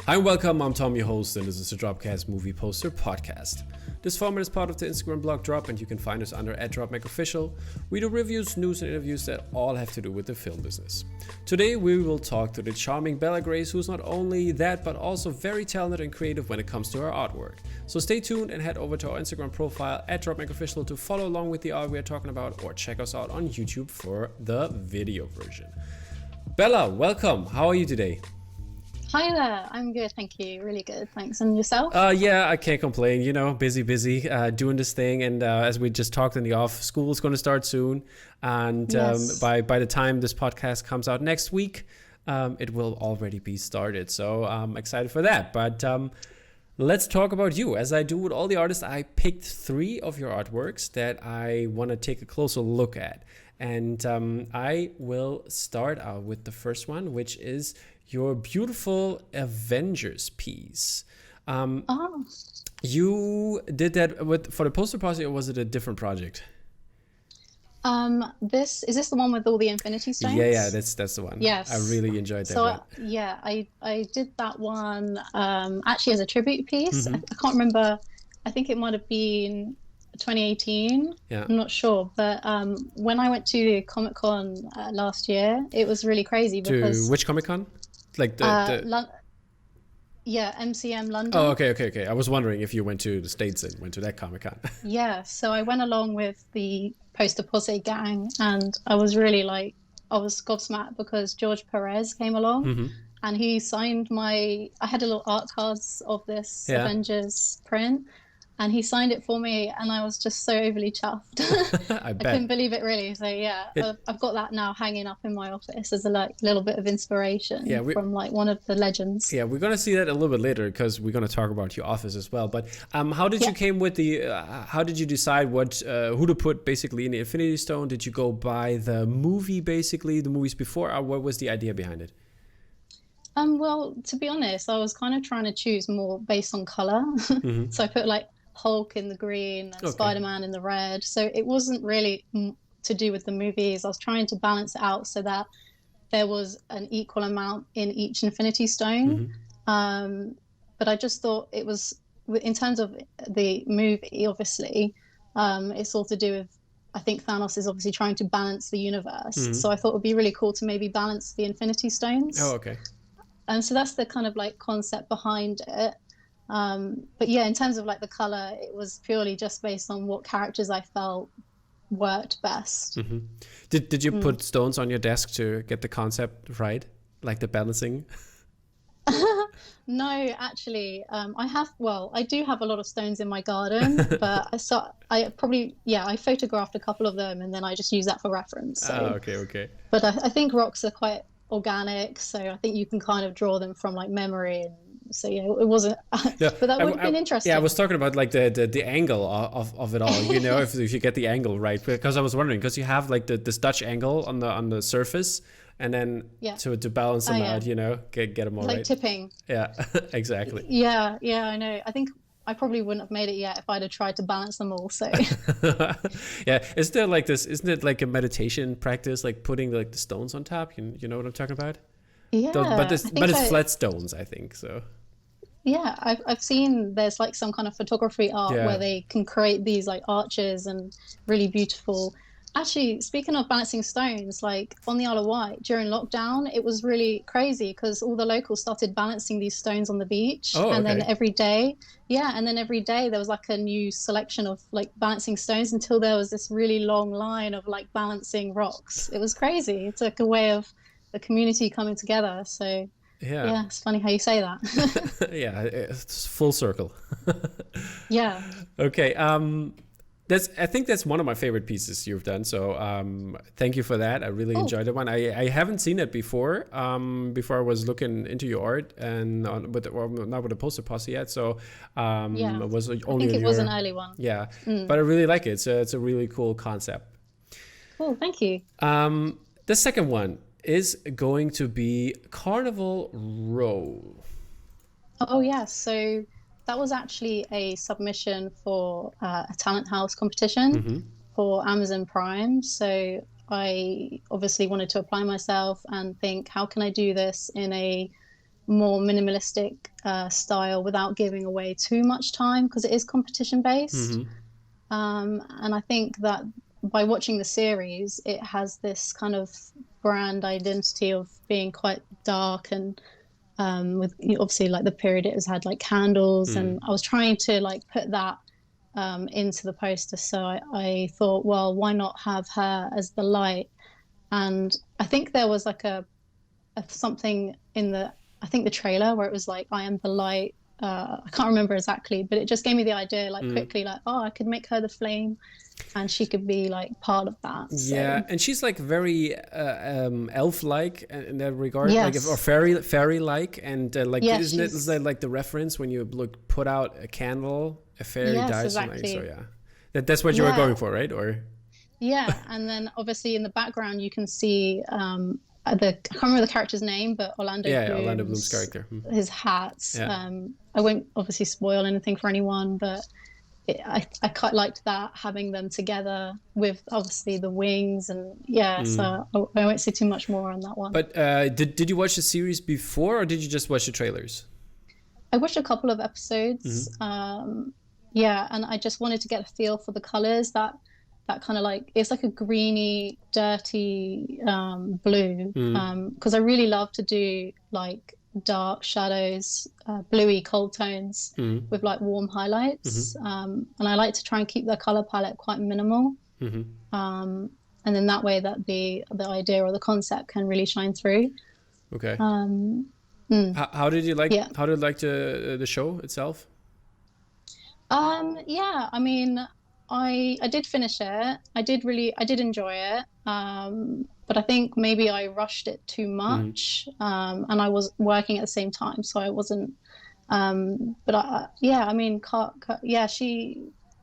Hi, welcome. I'm Tom, your host, and this is the DROPCAST movie poster podcast. This format is part of the Instagram blog Drop, and you can find us under @DropMakeOfficial. We do reviews, news, and interviews that all have to do with the film business. Today, we will talk to the charming Bella Grace, who's not only that, but also very talented and creative when it comes to her artwork. So stay tuned and head over to our Instagram profile @DropMakeOfficial to follow along with the art we are talking about, or check us out on YouTube for the video version. Bella, welcome. How are you today? Hi there, I'm good, thank you. Really good, thanks. And yourself? Yeah, I can't complain. You know, busy, doing this thing. And as we just talked in the off, school is going to start soon. And Yes. by the time this podcast comes out next week, it will already be started. So I'm excited for that. But let's talk about you. As I do with all the artists, I picked 3 of your artworks that I want to take a closer look at. And I will start out with the first one, which is your beautiful Avengers piece. You did that for the poster party, or was it a different project? Is this the one with all the Infinity Stones? Yeah, that's the one. Yes. I really enjoyed that one. I did that one actually as a tribute piece. I can't remember. I think it might have been 2018. Yeah. I'm not sure, but when I went to Comic-Con last year, it was really crazy because To which Comic-Con? Like MCM London. Oh, okay. I was wondering if you went to the States and went to that Comic-Con. Yeah, so I went along with the Poster Posse gang, and I was really I was gobsmacked because George Perez came along and he signed I had a little art cards of this Avengers print, and he signed it for me, and I was just so overly chuffed. I bet. I couldn't believe it, really. So yeah, I've got that now hanging up in my office as a little bit of inspiration from one of the legends. Yeah, we're gonna see that a little bit later because we're gonna talk about your office as well. But how did you came with the? How did you decide who to put basically in the Infinity Stone? Did you go by the movie, basically the movies before, or what was the idea behind it? Well, to be honest, I was kind of trying to choose more based on color. So I put Hulk in the green and Spider-Man in the red. So it wasn't really to do with the movies. I was trying to balance it out so that there was an equal amount in each Infinity Stone. But I just thought it was, in terms of the movie, obviously, it's all to do with, I think Thanos is obviously trying to balance the universe. So I thought it would be really cool to maybe balance the Infinity Stones. Oh, okay. And so that's the kind of concept behind it. But yeah, in terms of the color, it was purely just based on what characters I felt worked best. Did you put stones on your desk to get the concept right, like the balancing? No, actually, I do have a lot of stones in my garden, but I photographed a couple of them, and then I just use that for reference. So. Okay. But I think rocks are quite organic, so I think you can kind of draw them from memory, and so yeah, it wasn't. But that would have been interesting. Yeah, I was talking about the angle of it all. You know, if you get the angle right, because I was wondering, because you have this Dutch angle on the surface, and then to balance them out, you know, get them all right. Tipping. Yeah, exactly. Yeah, I know. I think I probably wouldn't have made it yet if I'd have tried to balance them all. So yeah, is there this? Isn't it like a meditation practice, putting the stones on top? You know what I'm talking about? Yeah, but it's flat stones, I think so. Yeah, I've seen there's some kind of photography art where they can create these arches and really beautiful. Actually, speaking of balancing stones, on the Isle of Wight during lockdown, it was really crazy because all the locals started balancing these stones on the beach. And then every day there was a new selection of balancing stones until there was this really long line of balancing rocks. It was crazy. It's a way of the community coming together. So yeah, it's funny how you say that. Yeah, it's full circle. Yeah. Okay. I think that's one of my favorite pieces you've done. So thank you for that. I really enjoyed that one. I haven't seen it before. Before I was looking into your art and not with the poster posse yet. So it was only. I think it was an early one. Yeah, but I really like it. It's a really cool concept. Cool. Thank you. The second one is going to be Carnivalrow. Oh yeah. So that was actually a submission for a talent house competition for Amazon Prime. So I obviously wanted to apply myself and think, how can I do this in a more minimalistic style without giving away too much time, because it is competition based. And I think that by watching the series, it has this kind of brand identity of being quite dark, and with obviously like the period it has had, like candles, and I was trying to like put that into the poster. So I thought, well, why not have her as the light? And I think there was like a something in I think the trailer where it was like, I am the light. I can't remember exactly, but it just gave me the idea, like quickly, like, oh, I could make her the flame, and she could be like part of that. Yeah, and she's like very elf-like in that regard, yes. Like, or fairy-like, and like, yeah, isn't it like the reference when you put out a candle, a fairy dies? Exactly. So yeah, that's what you were going for, right? Or yeah, and then obviously in the background you can see I can't remember the character's name, but Orlando Bloom's character, his hats. I won't obviously spoil anything for anyone, but I quite liked that, having them together with obviously the wings, and so I won't say too much more on that one. But did you watch the series before, or did you just watch the trailers? I watched a couple of episodes. And I just wanted to get a feel for the colors, that kind of like, it's like a greeny, dirty blue, because I really love to do like dark shadows, bluey cold tones with like warm highlights, and I like to try and keep the color palette quite minimal, and then that way that the idea or the concept can really shine through. Okay. How did you like the show itself? I mean, I did finish it. I did enjoy it. But I think maybe I rushed it too much. And I was working at the same time, so I wasn't. But I mean,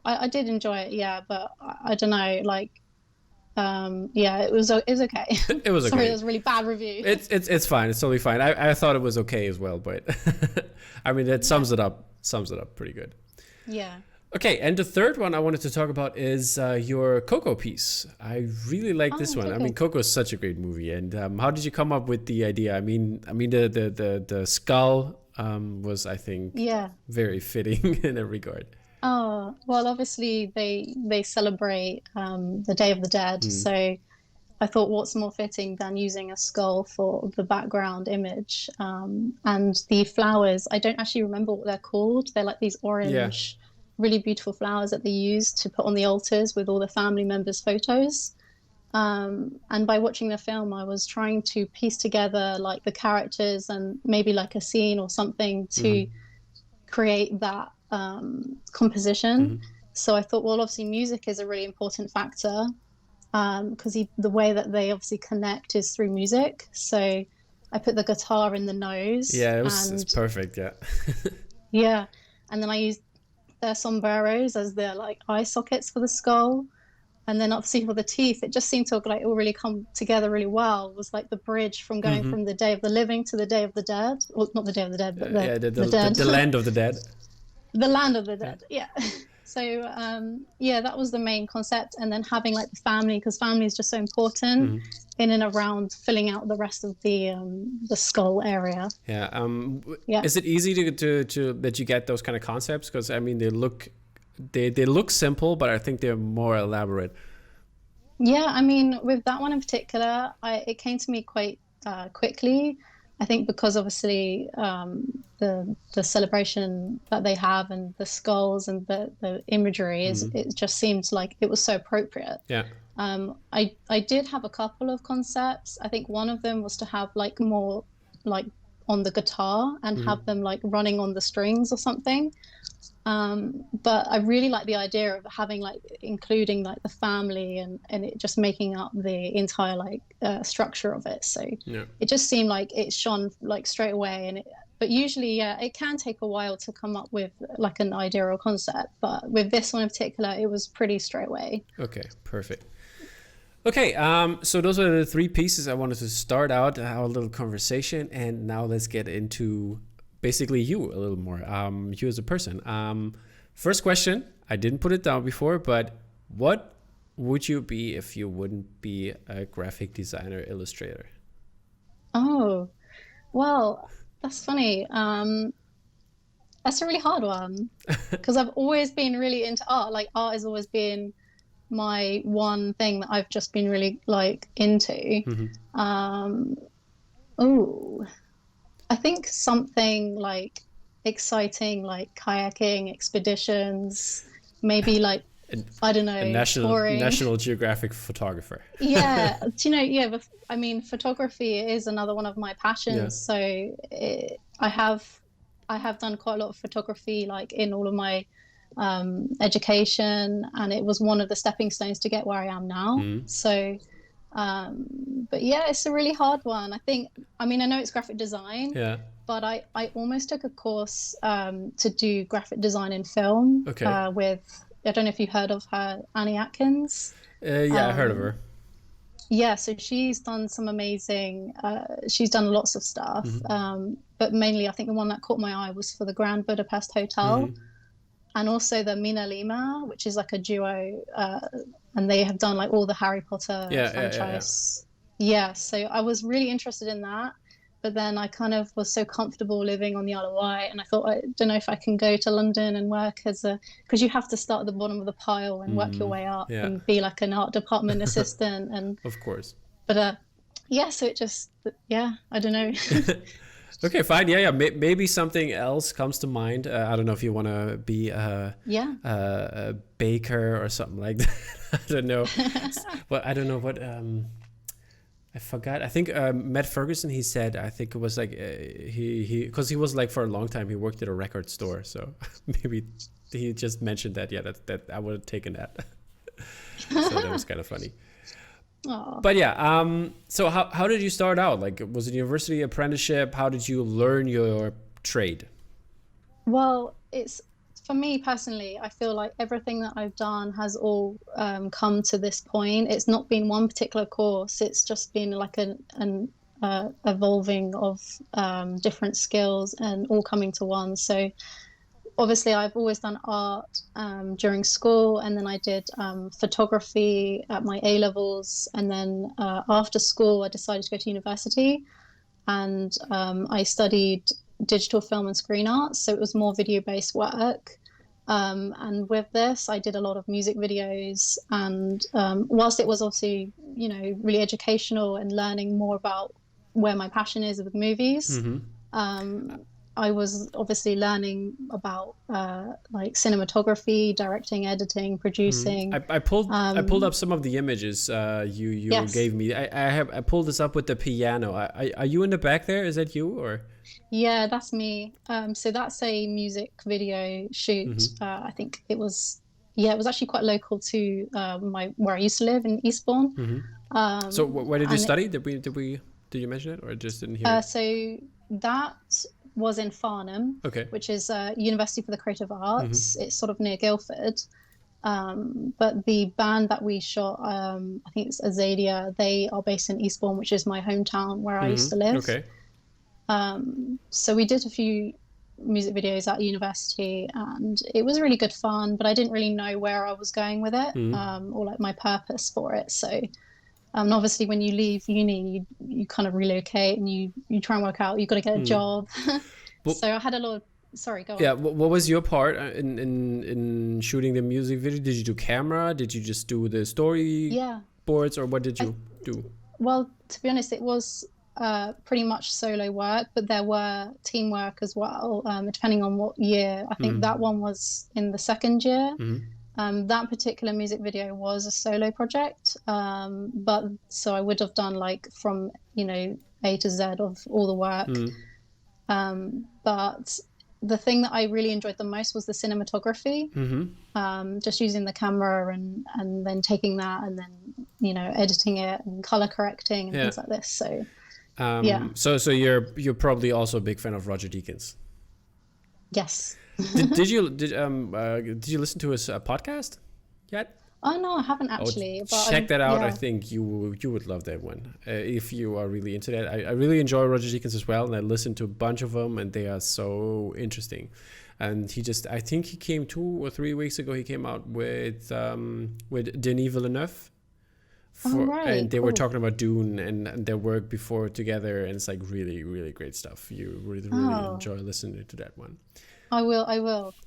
I did enjoy it. Yeah, but I don't know, like. It was okay. It was okay. Sorry, it was a really bad review. It's fine. It's totally fine. I thought it was okay as well, but I mean, that sums it up pretty good. Yeah. Okay, and the third one I wanted to talk about is your Coco piece. I really like this one. Coco. I mean, Coco is such a great movie. And how did you come up with the idea? I mean, the skull was, I think, very fitting in that regard. Oh, well, obviously they celebrate the Day of the Dead, so I thought, what's more fitting than using a skull for the background image? And the flowers, I don't actually remember what they're called. They're like these orange, really beautiful flowers that they use to put on the altars with all the family members' photos. And by watching the film, I was trying to piece together like the characters and maybe like a scene or something to create that composition. So I thought, well, obviously music is a really important factor, because the way that they obviously connect is through music. So I put the guitar in the nose. Yeah, it's perfect. Yeah, and then I used their sombreros as their like eye sockets for the skull, and then obviously for the teeth, it just seemed to like all really come together really well. It was like the bridge from going from the Day of the Living to the Day of the Dead. Well, not the Day of the Dead, but the land of the dead. The land of the dead. Yeah. So that was the main concept, and then having like the family, because family is just so important in and around filling out the rest of the skull area. Is it easy to that you get those kind of concepts? Because I mean, they look simple, but I think they're more elaborate. Yeah, I mean, with that one in particular, it came to me quite quickly. I think because obviously the celebration that they have and the skulls and the imagery it just seemed like it was so appropriate. Yeah. I did have a couple of concepts. I think one of them was to have like more like on the guitar and have them like running on the strings or something. But I really like the idea of having like including like the family and it just making up the entire like structure of it. So it just seemed like it shone like straight away. But usually, it can take a while to come up with like an idea or concept. But with this one in particular, it was pretty straight away. Okay, perfect. Okay, so those are the three pieces I wanted to start out our little conversation, and now let's get into basically you a little more, you as a person. First question, I didn't put it down before, but what would you be if you wouldn't be a graphic designer, illustrator? Oh, well, That's funny. That's a really hard one because I've always been really into art. Like art has always been my one thing that I've just been really like into. Um, oh, I think something like exciting, like kayaking expeditions, maybe like I don't A know, touring. National Geographic photographer. Yeah, do you know? Yeah, but I mean, photography is another one of my Yeah. passions. So I have done quite a lot of photography, like in all of my education, and it was one of the stepping stones to get where I am now. So, but yeah, it's a really hard one. I mean, I know it's graphic design, Yeah. but I almost took a course to do graphic design in film Okay. with, I don't know if you heard of her, Annie Atkins. Yeah, I heard of her. Yeah, so she's done some amazing, she's done lots of stuff. But mainly I think the one that caught my eye was for the Grand Budapest Hotel and also the Mina Lima, which is like a duo, and they have done like all the Harry Potter franchise. Yeah, so I was really interested in that. But then I kind of was so comfortable living on the Isle of Wight, and I thought, I don't know if I can go to London and work because you have to start at the bottom of the pile and work your way up and be like an art department assistant. And of course. But yeah, so it just, yeah, I don't know. Okay, fine. Yeah. Maybe something else comes to mind. I don't know if you want to be a baker or something like that. I don't know. But I don't know what. I forgot. I think Matt Ferguson. He said. I think it was like he because he was like for a long time he worked at a record store. So maybe he just mentioned that. Yeah, that I would have taken that. So that was kind of funny. Aww. But yeah, so how did you start out? Like, was it university, apprenticeship? How did you learn your trade? Well, it's for me personally, I feel like everything that I've done has all come to this point. It's not been one particular course. It's just been like an evolving of different skills and all coming to one. So obviously I've always done art during school, and then I did photography at my A levels, and then after school I decided to go to university, and I studied digital film and screen arts, so it was more video-based work. And with this I did a lot of music videos, and whilst it was obviously, you know, really educational and learning more about where my passion is with movies, I was obviously learning about like cinematography, directing, editing, producing. I pulled up some of the images you gave me. I pulled this up with the piano. Are you in the back there? Is that you or? Yeah, that's me. So that's a music video shoot. I think it was actually quite local to where I used to live in Eastbourne. So where did you study? Did you mention it or just didn't hear it? So that was in Farnham, which is University for the Creative Arts. It's sort of near Guildford. But the band that we shot, I think it's Azalea, they are based in Eastbourne, which is my hometown where I used to live. So we did a few music videos at university, and it was really good fun, but I didn't really know where I was going with it, or like my purpose for it. So obviously when you leave uni, you kind of relocate and you try and work out, you've got to get a job. So I had a lot of, sorry, go on. Yeah, what was your part in shooting the music video? Did you do camera? Did you just do the story boards, or what did you do? Well, to be honest, it was pretty much solo work, but there were teamwork as well, depending on what year. I think that one was in the second year. That particular music video was a solo project, but so I would have done like from, you know, A to Z of all the work. But the thing that I really enjoyed the most was the cinematography, just using the camera and then taking that and then, you know, editing it and color correcting and things like this. So so you're probably also a big fan of Roger Deakins. Yes. did you listen to his podcast yet? Oh no, I haven't actually. But check that out. I think you would love that one if you are really into that. I really enjoy Roger Deakins as well, and I listened to a bunch of them, and they are so interesting. And I think he came 2 or 3 weeks ago. He came out with Denis Villeneuve and they were cool. talking about Dune and their work before together, and it's like really, really great stuff. You really, really enjoy listening to that one. I will.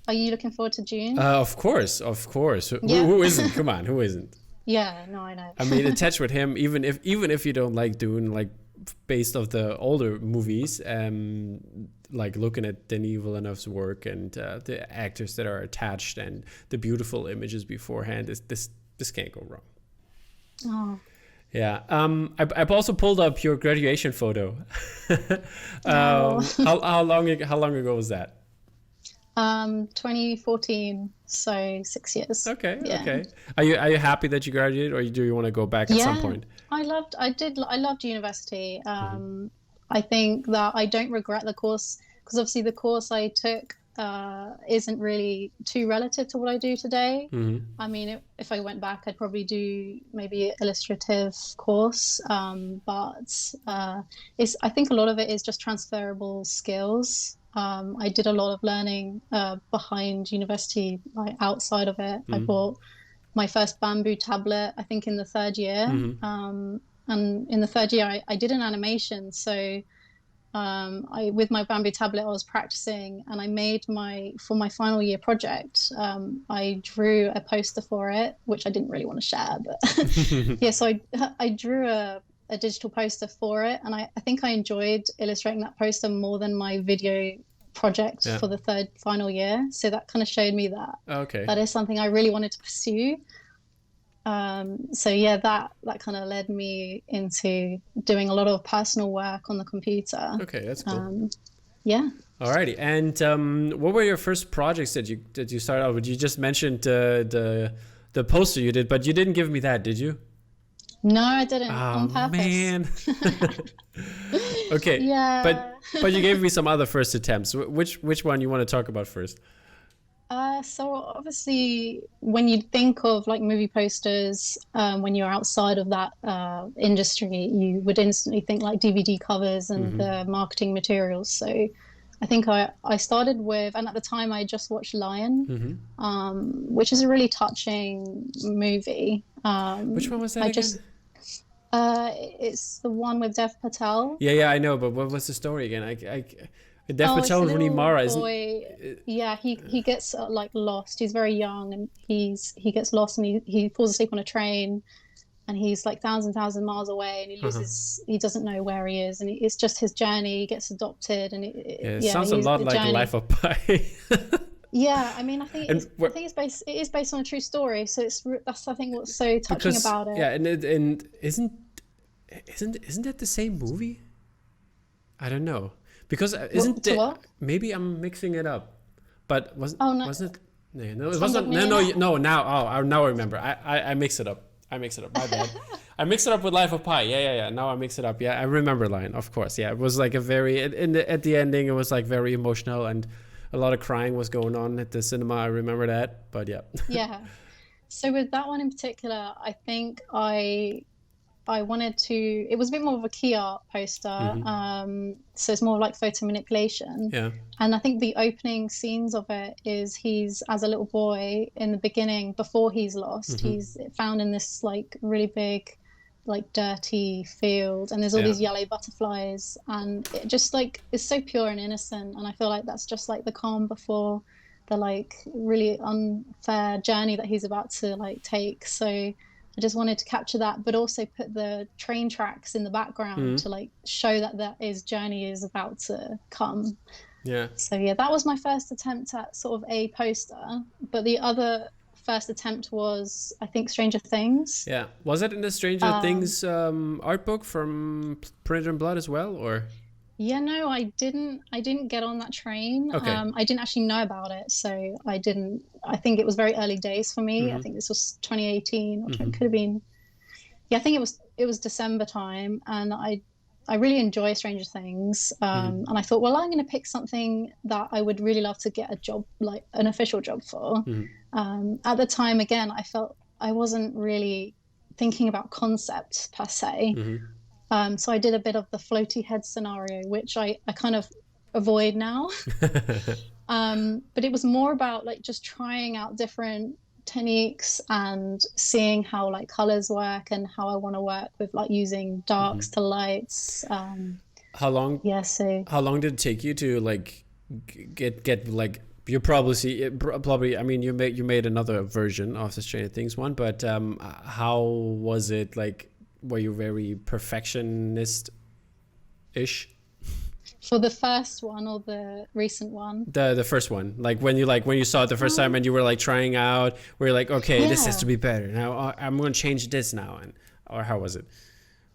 Are you looking forward to June? Of course. Who isn't? Come on, who isn't? Yeah, no, I know. I mean, attached with him, even if you don't like Dune, like based off the older movies, like looking at Denis Villeneuve's work and the actors that are attached and the beautiful images beforehand, this can't go wrong. Oh. Yeah. I've also pulled up your graduation photo. How long ago was that? 2014, so 6 years. Okay. Are you happy that you graduated, or do you want to go back at some point? I loved university. I think that I don't regret the course, because obviously the course I took isn't really too relative to what I do today. I mean, if I went back, I'd probably do maybe an illustrative course, but I think a lot of it is just transferable skills. I did a lot of learning behind university, like outside of it. I bought my first bamboo tablet, I think, in the third year. And in the third year, I did an animation. So with my bamboo tablet, I was practicing, and I made for my final year project, I drew a poster for it, which I didn't really want to share, but yeah, so I drew a digital poster for it, and I think I enjoyed illustrating that poster more than my video project for the third final year. So that kind of showed me that that is something I really wanted to pursue. So yeah, that kind of led me into doing a lot of personal work on the computer. Okay, that's cool. Yeah. Alrighty, and what were your first projects that you started out with? You just mentioned the poster you did, but you didn't give me that, did you? No, I didn't. On purpose. Man. Okay. Yeah. But you gave me some other first attempts. Which one you want to talk about first? So obviously, when you think of like movie posters, when you're outside of that industry, you would instantly think like DVD covers and the marketing materials. So I think I started with, and at the time I just watched Lion, which is a really touching movie. Which one was that again? It's the one with Dev Patel. Yeah, I know, but what was the story again? Dev Patel and Rooney Mara, isn't? Yeah, he gets like lost. He's very young, and he gets lost, and he falls asleep on a train, and he's like thousand miles away, and he loses. He doesn't know where he is, and it's just his journey. He gets adopted, and it sounds a lot like journey. Life of Pi. Yeah, I mean, I think it is based on a true story. So that's I think what's so touching about it. Yeah, and isn't that the same movie? I don't know, because maybe I'm mixing it up, but wasn't it? No, it wasn't. No. Now I remember. I mix it up. My bad. I mix it up with Life of Pi. Yeah. Now I mix it up. Yeah, I remember Lion, of course. Yeah, it was like a very at the ending. It was like very emotional, and a lot of crying was going on at the cinema. I remember that, but yeah. Yeah. So with that one in particular, I think I wanted to. It was a bit more of a key art poster, so it's more like photo manipulation. Yeah. And I think the opening scenes of it is he's as a little boy in the beginning, before he's lost. He's found in this like really big, like dirty field, and there's all these yellow butterflies, and it just like is so pure and innocent. And I feel like that's just like the calm before the like really unfair journey that he's about to like take. So I just wanted to capture that, but also put the train tracks in the background to like show that his journey is about to come. Yeah. So yeah, that was my first attempt at sort of a poster. But the other first attempt was, I think, Stranger Things. Yeah. Was it in the Stranger Things art book from Print and Blood as well, or? Yeah, no, I didn't get on that train. Okay. I didn't actually know about it, so I didn't. I think it was very early days for me. I think this was 2018, or it could have been. Yeah, I think it was December time, and I really enjoy Stranger Things. And I thought, well, I'm going to pick something that I would really love to get a job, like an official job for. At the time, again, I felt I wasn't really thinking about concept per se. So I did a bit of the floaty head scenario, which I kind of avoid now. But it was more about like just trying out different techniques and seeing how like colors work and how I want to work with like using darks to lights. How long? Yeah, so How long did it take you to like get like you probably see it, probably I mean you made another version of the Stranger Things one, but how was it like? Were you very perfectionist ish? for the first one or the recent one? The first one, like when you saw it the first time and you were like trying out, were you like, okay, this has to be better now, I'm going to change this now, and or how was it?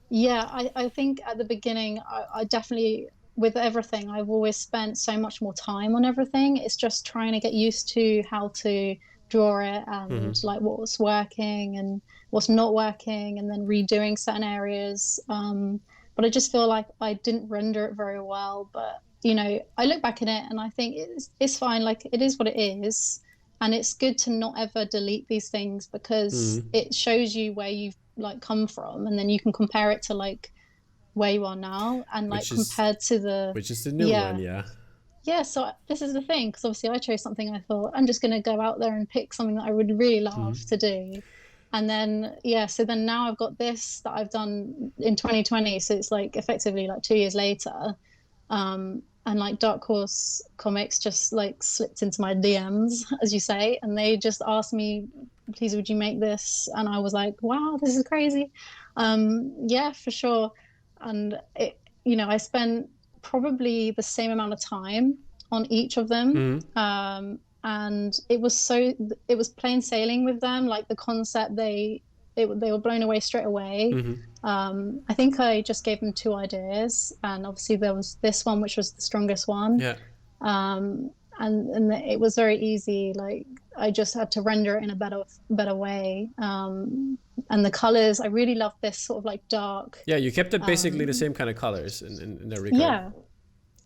Yeah, I think at the beginning, I definitely, with everything, I've always spent so much more time on everything. It's just trying to get used to how to draw it and like what was working and what's not working, and then redoing certain areas. But I just feel like I didn't render it very well. But you know, I look back at it and I think it's fine. Like it is what it is, and it's good to not ever delete these things because it shows you where you've like come from, and then you can compare it to like where you are now and like compared to the which is the new one. Yeah, so this is the thing, because obviously I chose something, I thought I'm just going to go out there and pick something that I would really love to do. And then so then now I've got this that I've done in 2020, so it's like effectively like 2 years later. And like Dark Horse Comics just like slipped into my DMs, as you say, and they just asked me, please would you make this? And I was like, wow, this is crazy. Yeah, for sure. And it, you know, I spent probably the same amount of time on each of them. And it was plain sailing with them. Like the concept, they were blown away straight away. I think I just gave them 2 ideas, and obviously there was this one which was the strongest one. And it was very easy. Like I just had to render it in a better way. And the colors, I really love this sort of like dark. Yeah, you kept it basically the same kind of colors in that regard. Yeah,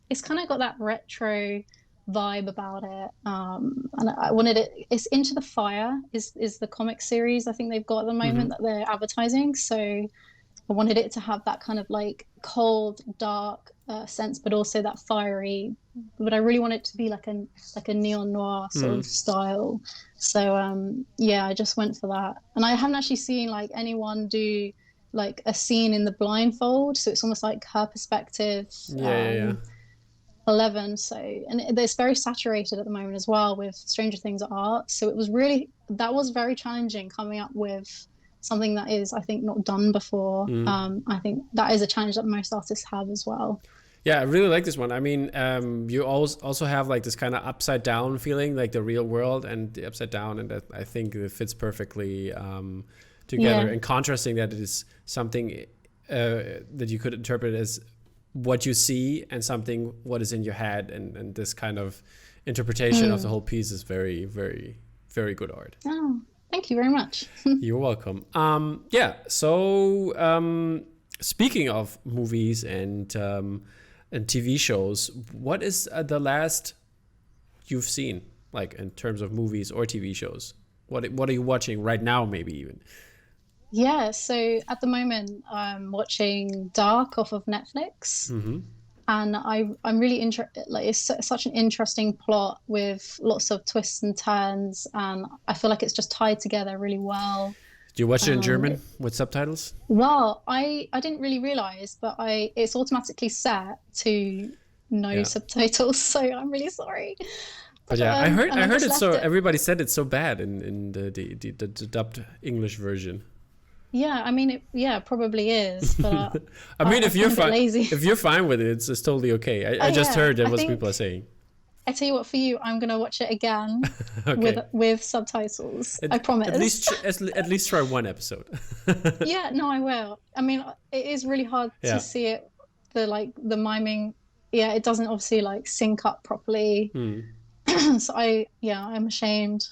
it's kind of got that retro vibe about it. And I wanted it. It's Into the Fire is the comic series I think they've got at the moment that they're advertising. So I wanted it to have that kind of like cold, dark sense, but also that fiery. But I really want it to be like a neon noir sort of style. So yeah, I just went for that. And I haven't actually seen like anyone do like a scene in the blindfold, so it's almost like her perspective. 11. So, and it's very saturated at the moment as well with Stranger Things art. So that was very challenging coming up with something that is, I think, not done before. I think that is a challenge that most artists have as well. Yeah, I really like this one. I mean, you also have like this kind of upside down feeling, like the real world and the upside down, and that I think it fits perfectly together. And contrasting that it is something that you could interpret as what you see and something what is in your head, and this kind of interpretation of the whole piece is very, very, very good art. Oh, thank you very much. You're welcome. So speaking of movies and TV shows, what is the last you've seen, like in terms of movies or TV shows? What are you watching right now, maybe even? Yeah, so at the moment I'm watching Dark off of Netflix, and I'm really interested. Like it's such an interesting plot with lots of twists and turns, and I feel like it's just tied together really well. Do you watch it in German with subtitles? Well, I didn't really realize, but it's automatically set to no subtitles, so I'm really sorry. But yeah, I heard it so. Everybody said it's so bad in the dubbed English version. Yeah, I mean, it probably is. But I mean, if you're fine with it, it's totally okay. I just heard that what people are saying. I tell you what, for you, I'm gonna watch it again with subtitles. I promise. At least try one episode. Yeah, no, I will. I mean, it is really hard to see it. The miming, it doesn't obviously like sync up properly. So I'm ashamed.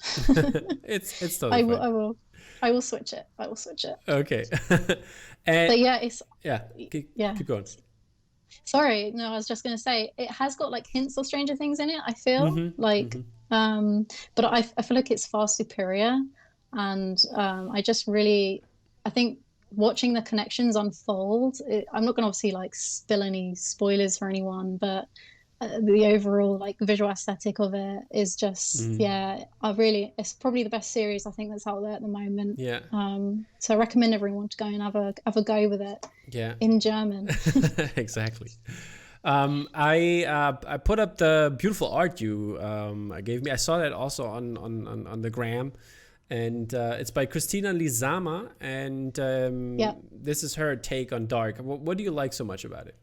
It's totally fine. I will switch it. Okay. But it's keep going. Sorry, no, I was just going to say it has got like hints of Stranger Things in it. I feel but I feel like it's far superior, and I think watching the connections unfold. I'm not going to obviously like spill any spoilers for anyone, but the overall like visual aesthetic of it is just it's probably the best series I think that's out there at the moment. Yeah. So I recommend everyone to go and have a go with it. Yeah. In German. Exactly. I put up the beautiful art you gave me. I saw that also on the gram, and it's by Christina Lizama, and this is her take on dark. What do you like so much about it?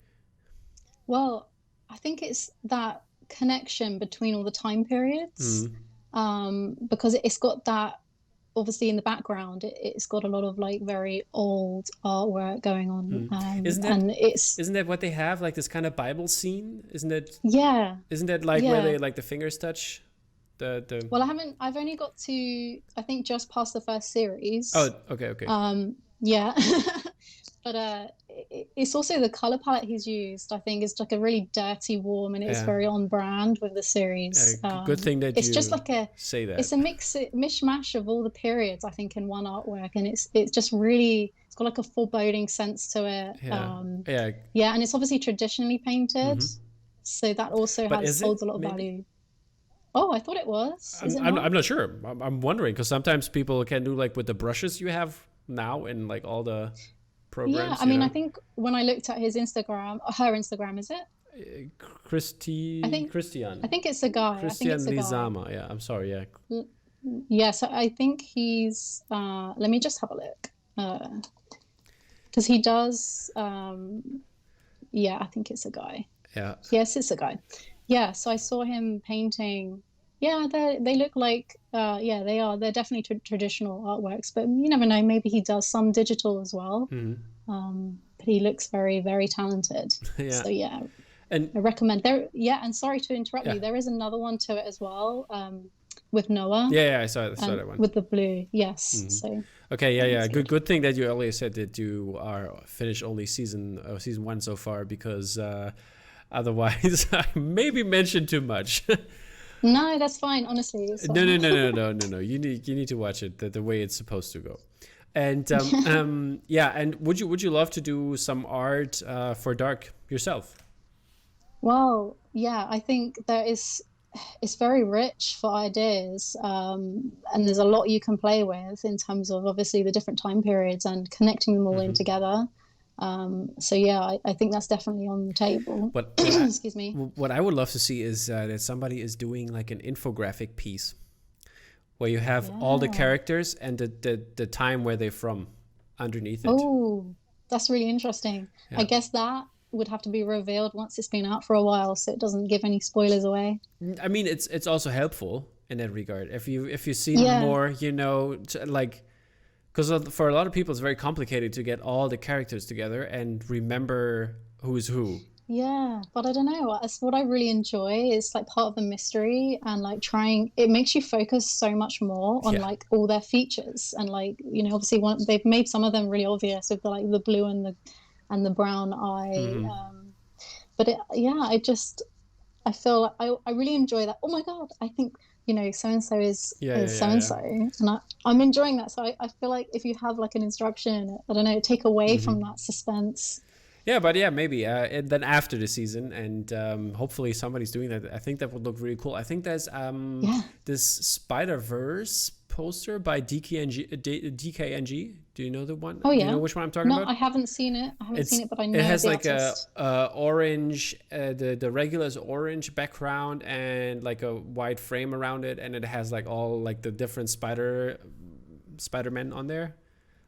Well, I think it's that connection between all the time periods, because it's got that, obviously in the background, it's got a lot of like very old artwork going on. Isn't that what they have, like this kind of Bible scene? Isn't it? Yeah. Isn't that like where they like the fingers touch? Well, I've only got to, I think, just past the first series. Oh, okay. Yeah. But it's also the color palette he's used, I think, is like a really dirty, warm, and it's very on brand with the series. Good thing that it's you just like say that. It's a mishmash of all the periods, I think, in one artwork, and it's just really, it's got like a foreboding sense to it. And it's obviously traditionally painted, so that also holds a lot of value. Oh, I thought it was. I'm not sure. I'm wondering, because sometimes people can do like with the brushes you have now in like all the programs. Yeah, I mean, I think when I looked at his Instagram, her Instagram, is it? Christian. I think it's a guy. Christian Lizama. Yeah, I'm sorry. Yeah. Yeah, so I think he's. Let me just have a look, because he does. Yeah, I think it's a guy. Yeah. Yes, it's a guy. Yeah, so I saw him painting. Yeah, they look like. They are. They're definitely traditional artworks, but you never know. Maybe he does some digital as well. But he looks very, very talented. Yeah. So yeah, and I recommend there. Yeah, and sorry to interrupt you. There is another one to it as well. With Noah. Yeah, I saw that one. With the blue, yes. So. Okay, yeah. Good thing that you earlier said that you are finished only season 1 so far, because otherwise I maybe mentioned too much. No, that's fine. Honestly, no. You need to watch it the way it's supposed to go. And and would you love to do some art for Dark yourself? Well, yeah, I think it's very rich for ideas, and there's a lot you can play with in terms of obviously the different time periods and connecting them all in together. So yeah, I think that's definitely on the table. But excuse me. What I would love to see is that somebody is doing like an infographic piece where you have all the characters and the time where they're from underneath it. Oh, that's really interesting. Yeah. I guess that would have to be revealed once it's been out for a while, so it doesn't give any spoilers away. I mean, it's also helpful in that regard. If you see more, like. Because for a lot of people, it's very complicated to get all the characters together and remember who's who. Yeah, but I don't know. That's what I really enjoy. It's like part of the mystery, and like it makes you focus so much more on like all their features, and like, obviously they've made some of them really obvious with the blue and the brown eye. But I feel I really enjoy that. Oh my God, I think. So-and-so is so-and-so. And I'm enjoying that. So I feel like if you have like an instruction, I don't know, take away from that suspense. Yeah, but maybe. And then after the season, and hopefully somebody's doing that. I think that would look really cool. I think there's this Spider-Verse poster by DKNG. Do you know the one? Oh, yeah. Do you know which one I'm talking about? No, I haven't seen it. But I know it has the like artist. a orange, the regular is orange background and like a white frame around it, and it has like all like the different Spider-Man on there.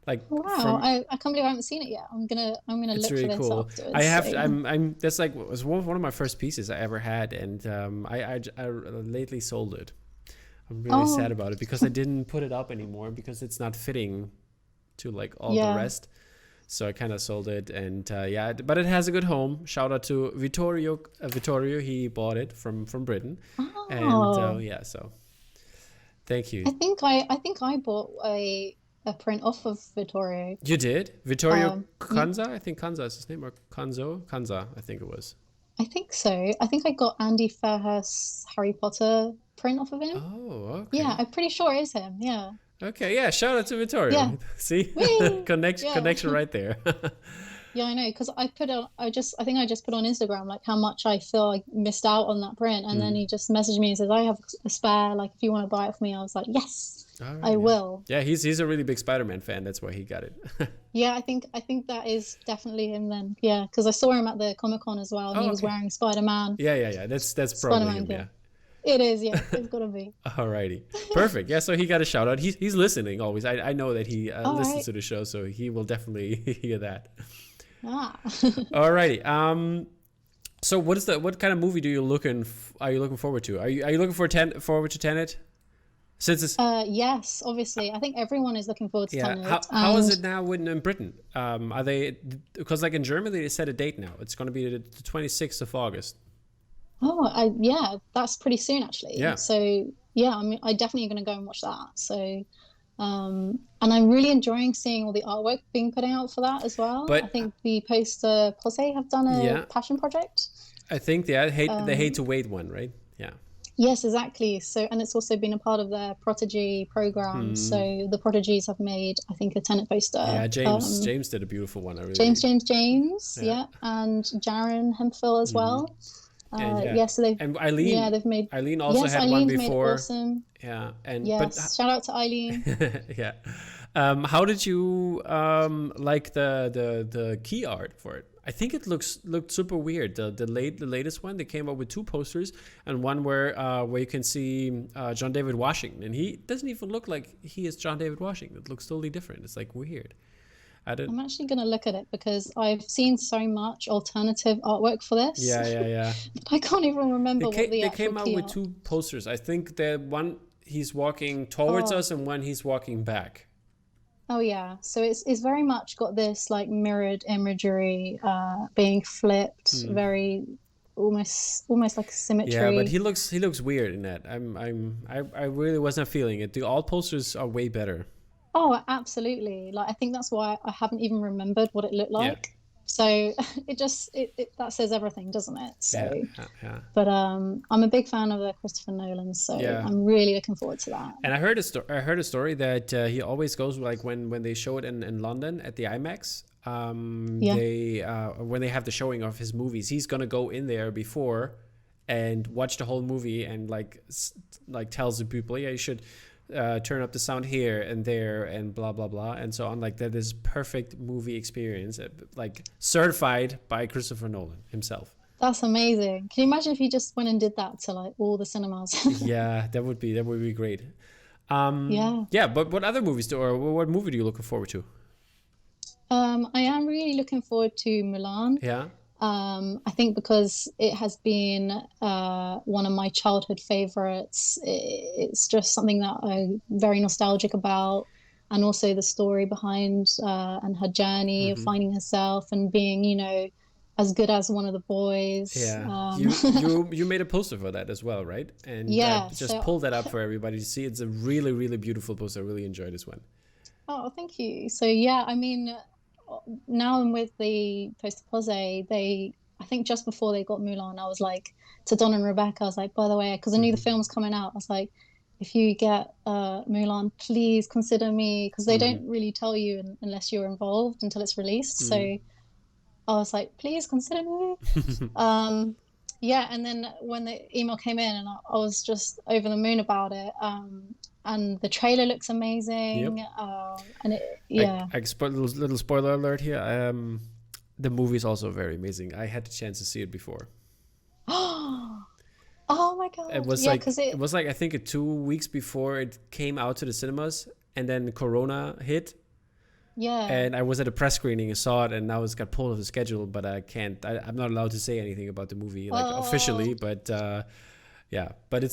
Like, wow, I can't believe I haven't seen it yet. I'm gonna look really for this cool. afterwards. I have. I'm. That's like was one of my first pieces I ever had, and I lately sold it. I'm really sad about it because I didn't put it up anymore because it's not fitting to like all the rest. So I kind of sold it, and but it has a good home. Shout out to Vittorio. He bought it from Britain, and so thank you. I think I bought a print off of Vittorio. You did? Vittorio Kanza? I think Kanza is his name, or Kanza, I think it was. I think so. I think I got Andy Fairhurst's Harry Potter print off of him. Oh, okay. Yeah, I'm pretty sure it is him. Yeah. Okay, yeah. Shout out to Vittorio. Yeah. See, connection right there. Yeah, I know, because I think I just put on Instagram like how much I feel I missed out on that print, and then Mm. he just messaged me and says, "I have a spare. Like, if you want to buy it for me," I was like, "Yes, All I right, yeah. will." Yeah, he's a really big Spider-Man fan. That's why he got it. Yeah, I think that is definitely him then. Yeah, because I saw him at the Comic-Con as well, and Oh, he was okay. wearing Spider-Man Yeah. That's probably Spider-Man him. gear. Yeah. It is, yeah, it's gotta be. Alrighty, perfect. Yeah, so he got a shout out. He's listening always. I know that he All listens right. to the show, so he will definitely hear that. Ah. Alrighty. So what kind of movie are you looking forward to? Are you looking forward to Tenet? Since it's Yes, obviously. I think everyone is looking forward to yeah, Tenet. how is And it now in Britain? Are they because like in Germany they set a date now. It's going to be the 26th of August. yeah, that's pretty soon actually. Yeah, So yeah, I mean, I definitely going to go and watch that. So and I'm really enjoying seeing all the artwork being put out for that as well. I but think the poster Pose have done a yeah, passion project. I think they hate Um, to wait one, right? Yeah. yes, exactly. So, and it's also been a part of their Prodigy program. Hmm. So the Prodigies have made, I think, a Tenet poster. Yeah, James did a beautiful one. I James, really James, James, yeah. yeah, and Jaren Hemphill as Hmm. well. And yeah, Yeah, so and they've made, Eileen also yes, had one Eileen's made before. awesome. Yeah, and but Yes, shout out to Eileen. yeah, how did you like the key art for it? I think it looked super weird. The latest one, they came up with two posters and one where you can see John David Washington, and he doesn't even look like he is John David Washington. It looks totally different. It's like weird. I don't. I'm actually going to look at it because I've seen so much alternative artwork for this. Yeah. I can't even They remember what came, the they actual came out key with art. two posters. I think the one he's walking towards Oh, us and one he's walking back. oh yeah. So it's very much got this like mirrored imagery, being flipped, Hmm. very almost like Yeah, but symmetry. he looks weird in that. I really wasn't feeling it. The alt posters are way better. Oh, absolutely. Like I think that's why I haven't even remembered what it looked Yeah, like. So it that says everything, doesn't it? yeah, So, yeah. but I'm a big fan of the Christopher Nolan, so Yeah. I'm really looking forward to that. And I heard a story that he always goes like when they show it in London at the IMAX. Yeah. They when they have the showing of his movies, he's gonna go in there before and watch the whole movie and like tells the people, yeah, you should turn up the sound here and there and blah blah blah and so on. Like that is perfect movie experience, like certified by Christopher Nolan himself. That's amazing. Can you imagine if he just went and did that to like all the cinemas? Yeah, that would be great. Yeah. Yeah, but what other movies or what movie do you looking forward to? I am really looking forward to Mulan. Yeah. I think because it has been one of my childhood favorites. It's just something that I'm very nostalgic about, and also the story behind and her journey of Hmm. finding herself and being, as good as one of the boys. Yeah, you made a poster for that as well, right? And Yeah. just So, pull that up for everybody to see. It's a really, really beautiful poster. I really enjoyed this one. oh, thank you. So yeah, I mean, now I'm with the Poster Pose. I think just before they got Mulan, I was like to Don and Rebecca, I was like, by the way, because I knew the Hmm. film was coming out, I was like, if you get Mulan, please consider me, because they Hmm. don't really tell you unless you're involved until it's released. So Hmm. I was like, please consider me. Um, yeah, and then when the email came in, and I was just over the moon about it. And the trailer looks Yep. amazing. And I, yeah. I little spoiler alert here. The movie is also very amazing. I had the chance to see it before. Oh my It God. was Yeah, like because it was like I think 2 weeks before it came out to the cinemas, and then Corona hit, yeah. and I was at a press screening and saw it, and now it's got pulled off the schedule. But I can't. I'm not allowed to say anything about the movie like officially. Oh, But yeah, but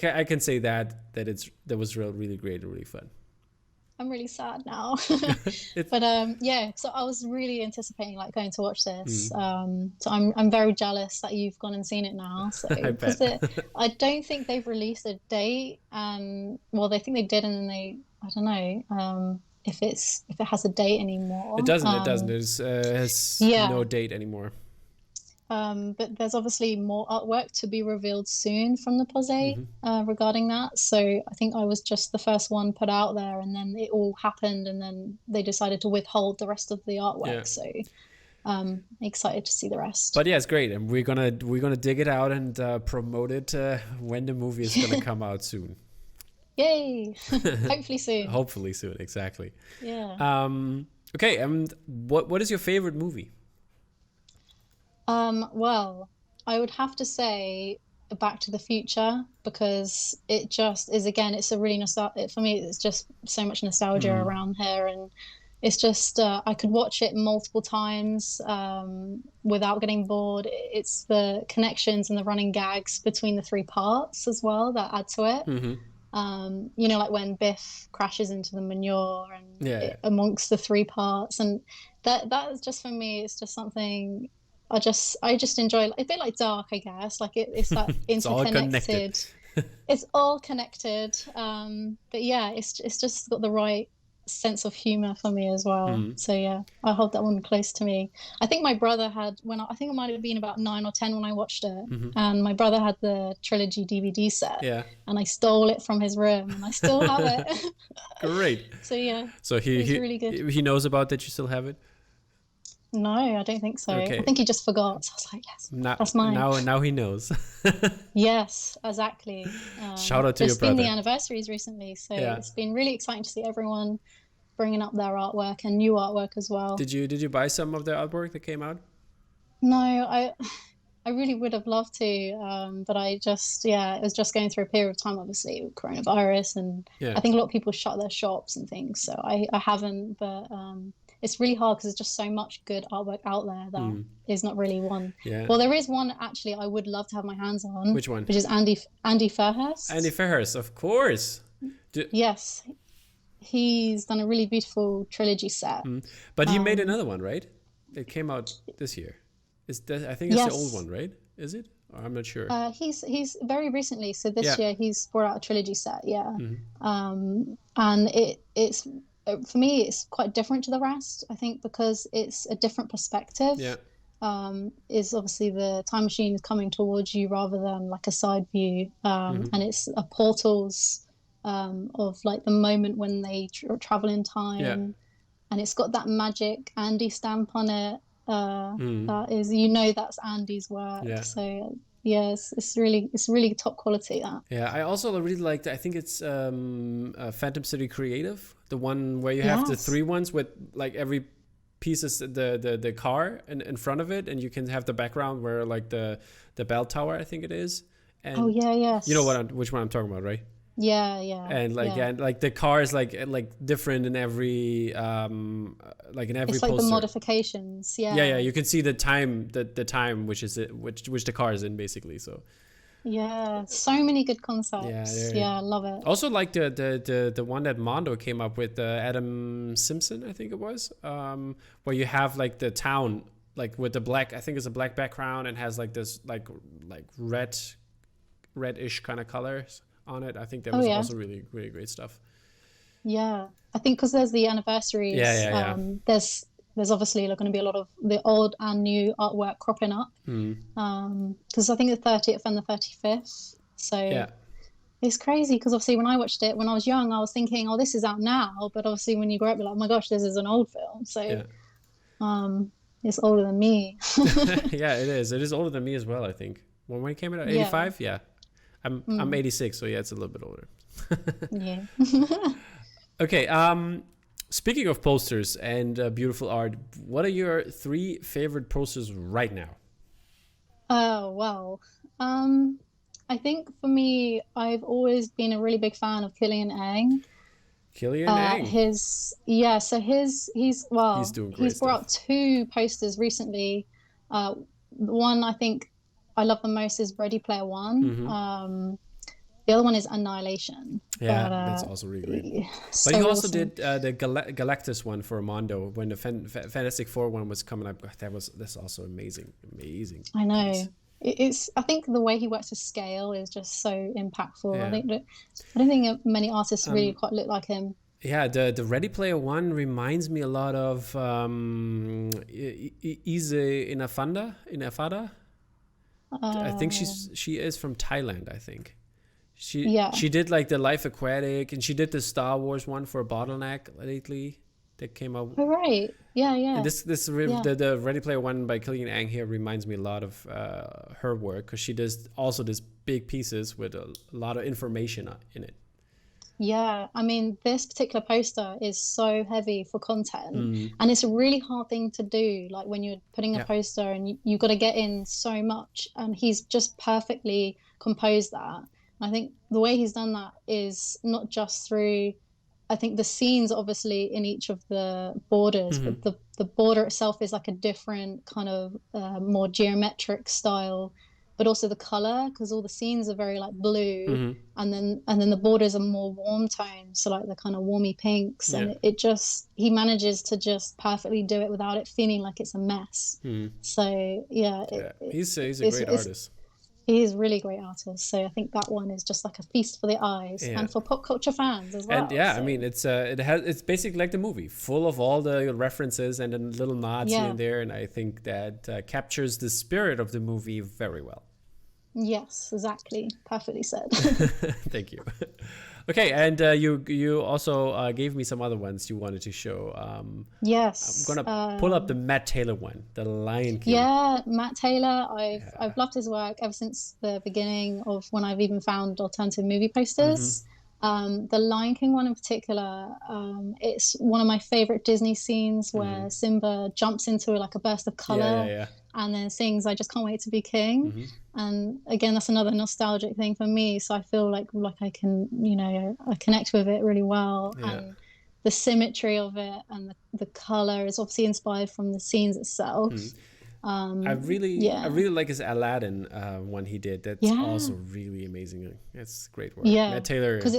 I can say that was really great and really fun. I'm really sad now. It's But yeah, so I was really anticipating like going to watch this. mm, So I'm very jealous that you've gone and seen it now. So I because bet. I don't think they've released a date. Well, they think they did, and then I don't know if it has a date It anymore. doesn't. It doesn't. It has no Yeah. date anymore. But there's obviously more artwork to be revealed soon from the Pose Hmm. regarding that. So I think I was just the first one put out there, and then it all happened, and then they decided to withhold the rest of the Yeah. artwork. So excited to see the rest. But yeah, it's great, and we're gonna dig it out and promote it when the movie is gonna come out soon. Yay! Hopefully soon. Hopefully soon, exactly. Yeah. Okay, and what is your favorite movie? Well, I would have to say Back to the Future, because it just is, again, it's a really for me, it's just so much nostalgia around here, and it's just I could watch it multiple times without getting bored. It's the connections and the running gags between the three parts as well that add to it. Like when Biff crashes into the manure and amongst the three parts, and that is just, for me, it's just something I just enjoy. A bit like Dark, I guess. Like it's that interconnected. It's all connected. But yeah, it's just got the right sense of humor for me as well. So yeah, I hold that one close to me. I think my brother had, I think it might have been about 9 or 10 when I watched it, and my brother had the trilogy DVD set, and I stole it from his room, and I still have it. Great. So yeah, so it's really good. He knows about that you still have it? No, I don't think so. Okay. I think he just forgot. So I was like, yes, that's mine. Now he knows. Yes, exactly. Shout out to your brother. It's been the anniversaries recently, so it's been really exciting to see everyone bringing up their artwork and new artwork as well. Did you buy some of the artwork that came out? No, I really would have loved to, but I just, it was just going through a period of time, obviously, with coronavirus, and I think a lot of people shut their shops and things, so I haven't, but it's really hard because there's just so much good artwork out there that is not really one. Yeah. Well, there is one, actually, I would love to have my hands on. Which one? Which is Andy Fairhurst. Andy Fairhurst, of course. Yes. He's done a really beautiful trilogy set. But he made another one, right? It came out this year. I think it's the old one, right? Is it? Or I'm not sure. He's very recently. So this year he's brought out a trilogy set. Yeah. And it's for me, it's quite different to the rest. I think because it's a different perspective. Yeah. Is obviously the time machine is coming towards you rather than like a side view, and it's a portals of like the moment when they travel in time, and it's got that magic Andy stamp on it. That is, that's Andy's work. Yeah. So yes, it's really top quality. That. Yeah, I also really liked. I think it's Phantom City Creative, the one where you have the 3 ones with like every piece is the car in front of it, and you can have the background where like the bell tower, I think it is. And yes. You know which one I'm talking about, right? Yeah. And like the car is like different in every like in every it's like poster. The modifications. Yeah. You can see the time which the car is in, basically. So. Yeah, so many good concepts. Yeah, I love it. Also, like the one that Mondo came up with, Adam Simpson, I think it was, where you have like the town, like with the black. I think it's a black background and has like this like reddish kind of colors on it. I think that was also really, really great stuff. Yeah, I think because there's the anniversaries. There's obviously going to be a lot of the old and new artwork cropping up. Because I think the 30th and the 35th. So it's crazy because obviously when I watched it when I was young, I was thinking, oh, this is out now. But obviously when you grow up, you're like, oh my gosh, this is an old film. So it's older than me. Yeah, it is. It is older than me as well, I think. When it came out, 85? Yeah. I'm 86, so it's a little bit older. Yeah. Okay, speaking of posters and beautiful art, what are your 3 favorite posters right now? Oh, well, I think for me, I've always been a really big fan of Killian Eng. Killian Eng? He's doing great He's brought out 2 posters recently. The one I think I love the most is Ready Player One. The other one is Annihilation. Yeah, that's also really great. So but he also did the Galactus one for Mondo when the Fantastic Four one was coming up. That's also amazing. I know. I think the way he works to scale is just so impactful. Yeah. I don't think many artists really quite look like him. Yeah, the Ready Player One reminds me a lot of Ise Inafada. I think she is from Thailand, I think. She did like the Life Aquatic, and she did the Star Wars one for Bottleneck lately. that came out. Oh, right. Yeah, yeah. And the Ready Player One by Killian Ang here reminds me a lot of her work, because she does also this big pieces with a lot of information in it. Yeah, I mean, this particular poster is so heavy for content, and it's a really hard thing to do. Like when you're putting a poster and you've got to get in so much, and he's just perfectly composed that. I think the way he's done that is not just through, I think the scenes obviously in each of the borders, but the border itself is like a different kind of more geometric style, but also the color, because all the scenes are very like blue, and then the borders are more warm tones, so like the kind of warmy pinks, and he manages to just perfectly do it without it feeling like it's a mess. So he's a great artist. He is a really great artist. So I think that one is just like a feast for the eyes and for pop culture fans as well. And I mean, it's basically like the movie, full of all the references and then little nods here and there. And I think that captures the spirit of the movie very well. Yes, exactly. Perfectly said. Thank you. Okay, and you also gave me some other ones you wanted to show. Yes. I'm gonna pull up the Matt Taylor one, The Lion King. Yeah, Matt Taylor. I've loved his work ever since the beginning of when I've even found alternative movie posters. The Lion King one in particular, it's one of my favorite Disney scenes where Simba jumps into like a burst of color and then sings "I Just Can't Wait to Be King." And again, that's another nostalgic thing for me. So I feel like I can, I connect with it really well. And the symmetry of it and the color is obviously inspired from the scenes itself. I really like his Aladdin one he did. That's also really amazing. It's great work. Yeah, Matt Taylor. Because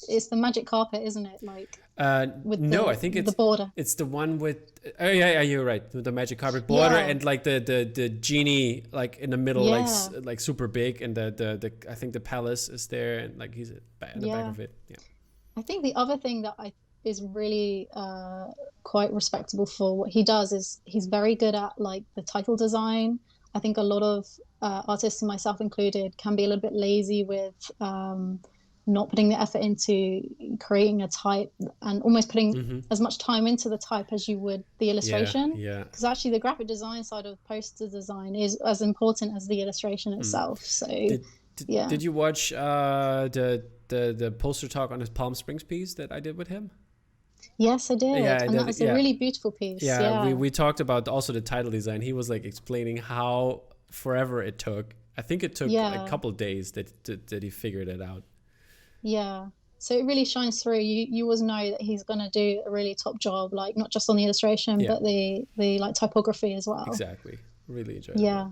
it's the magic carpet, isn't it? Like I think it's the border. It's the one with you're right. With the magic carpet border and like the genie like in the middle, like super big, and the I think the palace is there, and like he's at the back of it. Yeah. I think the other thing that is really quite respectable for what he does is he's very good at like the title design. I think a lot of artists, and myself included, can be a little bit lazy with not putting the effort into creating a type and almost putting as much time into the type as you would the illustration. Because actually the graphic design side of poster design is as important as the illustration itself. So did you watch the poster talk on his Palm Springs piece that I did with him? Yes, I did. And that was a really beautiful piece. We talked about also the title design. He was like explaining how forever it took. I think it took a couple of days that he figured it out. Yeah. So it really shines through. You always know that he's going to do a really top job, like not just on the illustration, but the like typography as well. Exactly. Really enjoyed it.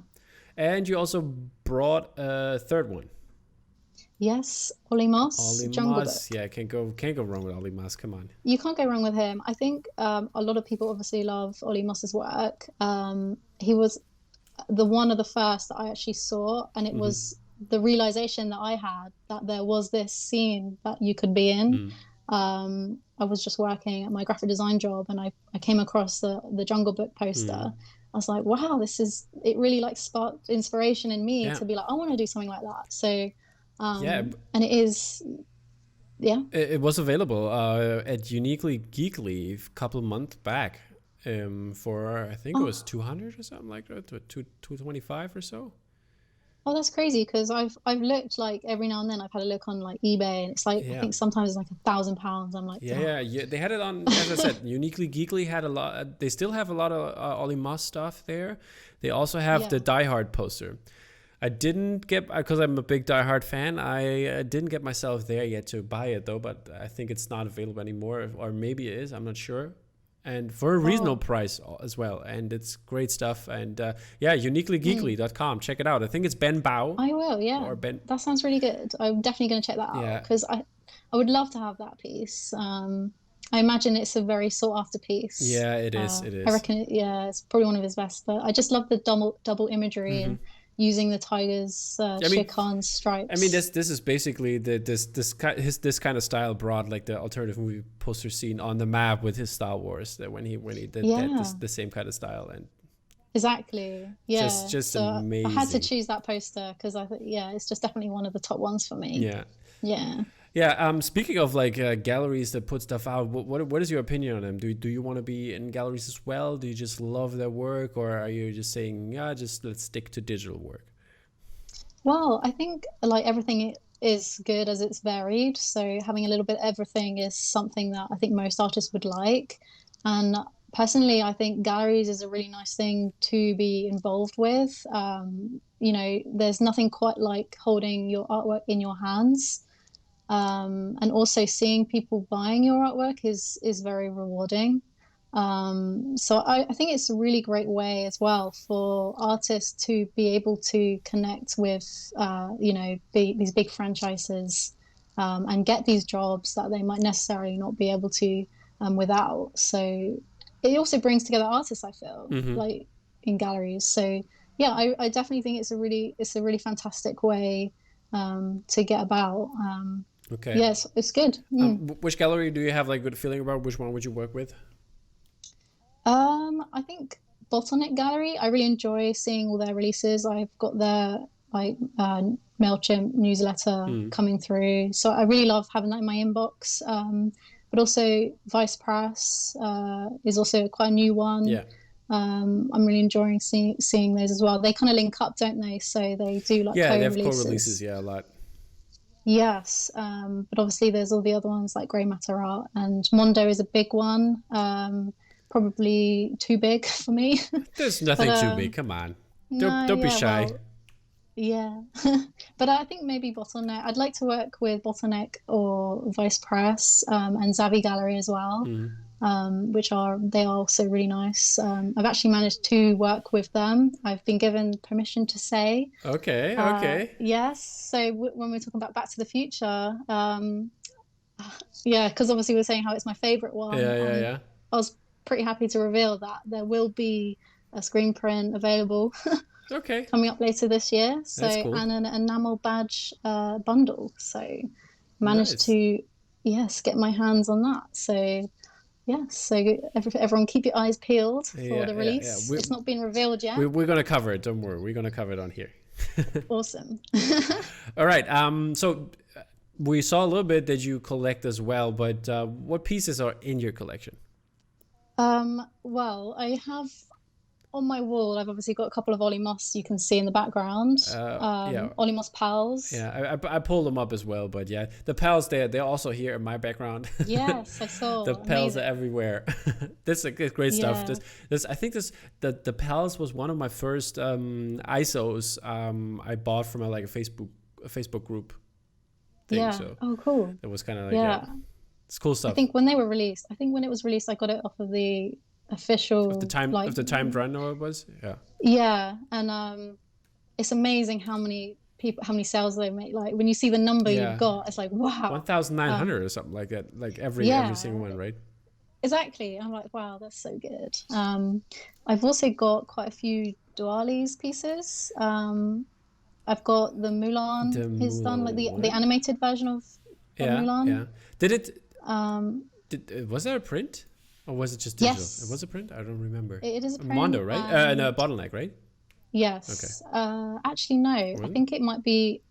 And you also brought a third one. Yes, Ollie Moss, Jungle Book. Yeah, can't go wrong with Ollie Moss. Come on, you can't go wrong with him. I think a lot of people obviously love Ollie Moss's work. He was one of the first that I actually saw, and it was the realization that I had that there was this scene that you could be in. I was just working at my graphic design job, and I came across the Jungle Book poster. I was like, wow, it really like sparked inspiration in me to be like, I want to do something like that. So. And it is, It was available at Uniquely Geekly a couple of months back for I think it was 200 or something like that, 225 or so. Oh, that's crazy, because I've looked like every now and then. I've had a look on like eBay, and it's like I think sometimes it's like £1,000. I'm like, they had it on, as I said, Uniquely Geekly had a lot. They still have a lot of Ollie Moss stuff there. They also have the Die Hard poster. I didn't get, because I'm a big Die Hard fan, I didn't get myself there yet to buy it though, but I think it's not available anymore, or maybe it is, I'm not sure. And for a reasonable price as well, and it's great stuff. And uniquelygeekly.com, check it out. I think it's Ben Bao. I will, that sounds really good. I'm definitely going to check that out, because I would love to have that piece. I imagine it's a very sought after piece. Yeah, it is. I reckon it's probably one of his best, but I just love the double imagery and using the tiger's Shere Khan's stripes. I mean, this is basically this kind of style brought like the alternative movie poster scene on the map with his Star Wars. That when he did the same kind of style and exactly, just so amazing. I had to choose that poster because I thought it's just definitely one of the top ones for me. Yeah. Speaking of like galleries that put stuff out, what is your opinion on them? Do you want to be in galleries as well? Do you just love their work, or are you just saying, yeah, just let's stick to digital work? Well, I think like everything is good as it's varied. So having a little bit of everything is something that I think most artists would like. And personally, I think galleries is a really nice thing to be involved with. There's nothing quite like holding your artwork in your hands. And also seeing people buying your artwork is very rewarding. So I think it's a really great way as well for artists to be able to connect with, these big franchises, and get these jobs that they might necessarily not be able to without. So it also brings together artists, I feel, like in galleries. So yeah, I definitely think it's a really fantastic way to get about. Okay. Yes, it's good. Which gallery do you have like good feeling about? Which one would you work with? I think Bottleneck Gallery. I really enjoy seeing all their releases. I've got their like MailChimp newsletter coming through, so I really love having that in my inbox. But also Vice Press is also quite a new one. Yeah. I'm really enjoying seeing those as well. They kind of link up, don't they? So they do like they have co-releases. co-releases, a lot. Yes, but obviously there's all the other ones like Grey Matter Art, and Mondo is a big one. Probably too big for me. There's nothing too big. Come on, don't be shy. Well, yeah, but I think maybe Bottleneck. I'd like to work with Bottleneck or Vice Press, and Zavvi Gallery as well, they are also really nice. I've actually managed to work with them. I've been given permission to say. Okay. Yes. So when we're talking about Back to the Future, because obviously we're saying how it's my favorite one. Yeah. I was pretty happy to reveal that there will be a screen print available. Okay. Coming up later this year. So that's cool. And an enamel badge bundle. So managed to get my hands on that. So so everyone keep your eyes peeled for the release. It's not been revealed yet. We're gonna cover it. Don't worry. We're gonna cover it on here. Awesome. All right. So we saw a little bit that you collect as well, but what pieces are in your collection? Well, I have on my wall, I've obviously got a couple of Ollie Moss you can see in the background. Ollie Moss pals. Yeah, I pulled them up as well, but yeah, the pals they're also here in my background. Yes, I saw. The pals are everywhere. This is great stuff. I think the pals was one of my first ISOs I bought from a Facebook group thing. Yeah. So oh, cool. It was kind of like it's cool stuff. I think when it was released, I got it off of the official of the timed run, or it was and it's amazing how many sales they make. Like when you see the number you've got, it's like wow, 1,900 or something like that, like every single one, right? Exactly. I'm like, wow, that's so good. I've also got quite a few doaly pieces. I've got the Mulan. He's done like the animated version of Mulan. Did it was there a print? Or was it just digital? Yes. It was a print? I don't remember. It is a print. Mondo, right? No, Bottleneck, right? Yes. Okay. Actually, no. Really? I think it might be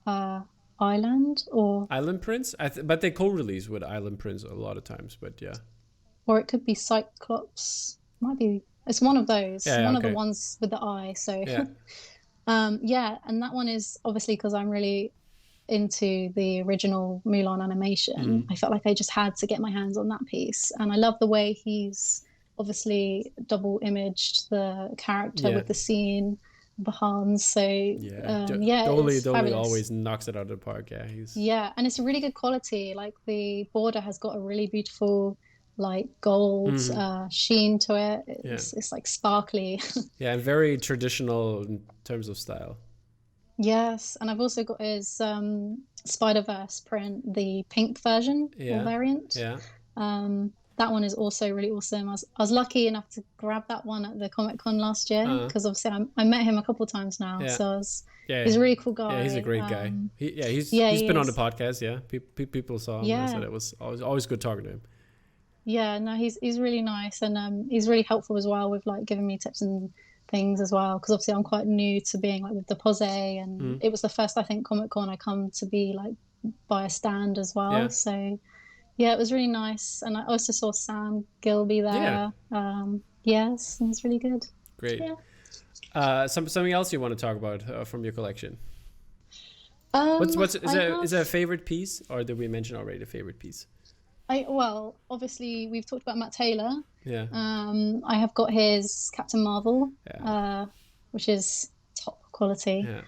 Island or... Island prints? But they co-release with Island prints a lot of times, but yeah. Or it could be Cyclops. Might be... It's one of those. One of the ones with the eye, so... Yeah. And that one is obviously because I'm really into the original Mulan animation. I felt like I just had to get my hands on that piece, and I love the way he's obviously double imaged the character with the scene behind. So doaly always knocks it out of the park. And it's a really good quality. Like the border has got a really beautiful like gold sheen to it. It's like sparkly. And very traditional in terms of style. Yes, and I've also got his Spider-Verse print, the pink version or variant. That one is also really awesome. I was lucky enough to grab that one at the Comic-Con last year because obviously I met him a couple of times now. So he's a really cool guy. Yeah, he's a great guy. He's been on the podcast. People saw him. So it was always good talking to him. Yeah, no, he's really nice, and he's really helpful as well with like giving me tips and things as well, because obviously I'm quite new to being like with the pose, and it was the first I think Comic-Con I come to be like by a stand as well. Yeah. So yeah, it was really nice. And I also saw Sam Gilby there. Yes, it was really good. Great. Yeah. Something else you want to talk about from your collection? Is there a favorite piece, or did we mention already the favorite piece? Well, obviously we've talked about Matt Taylor. Yeah. I have got his Captain Marvel, which is top quality. Yeah.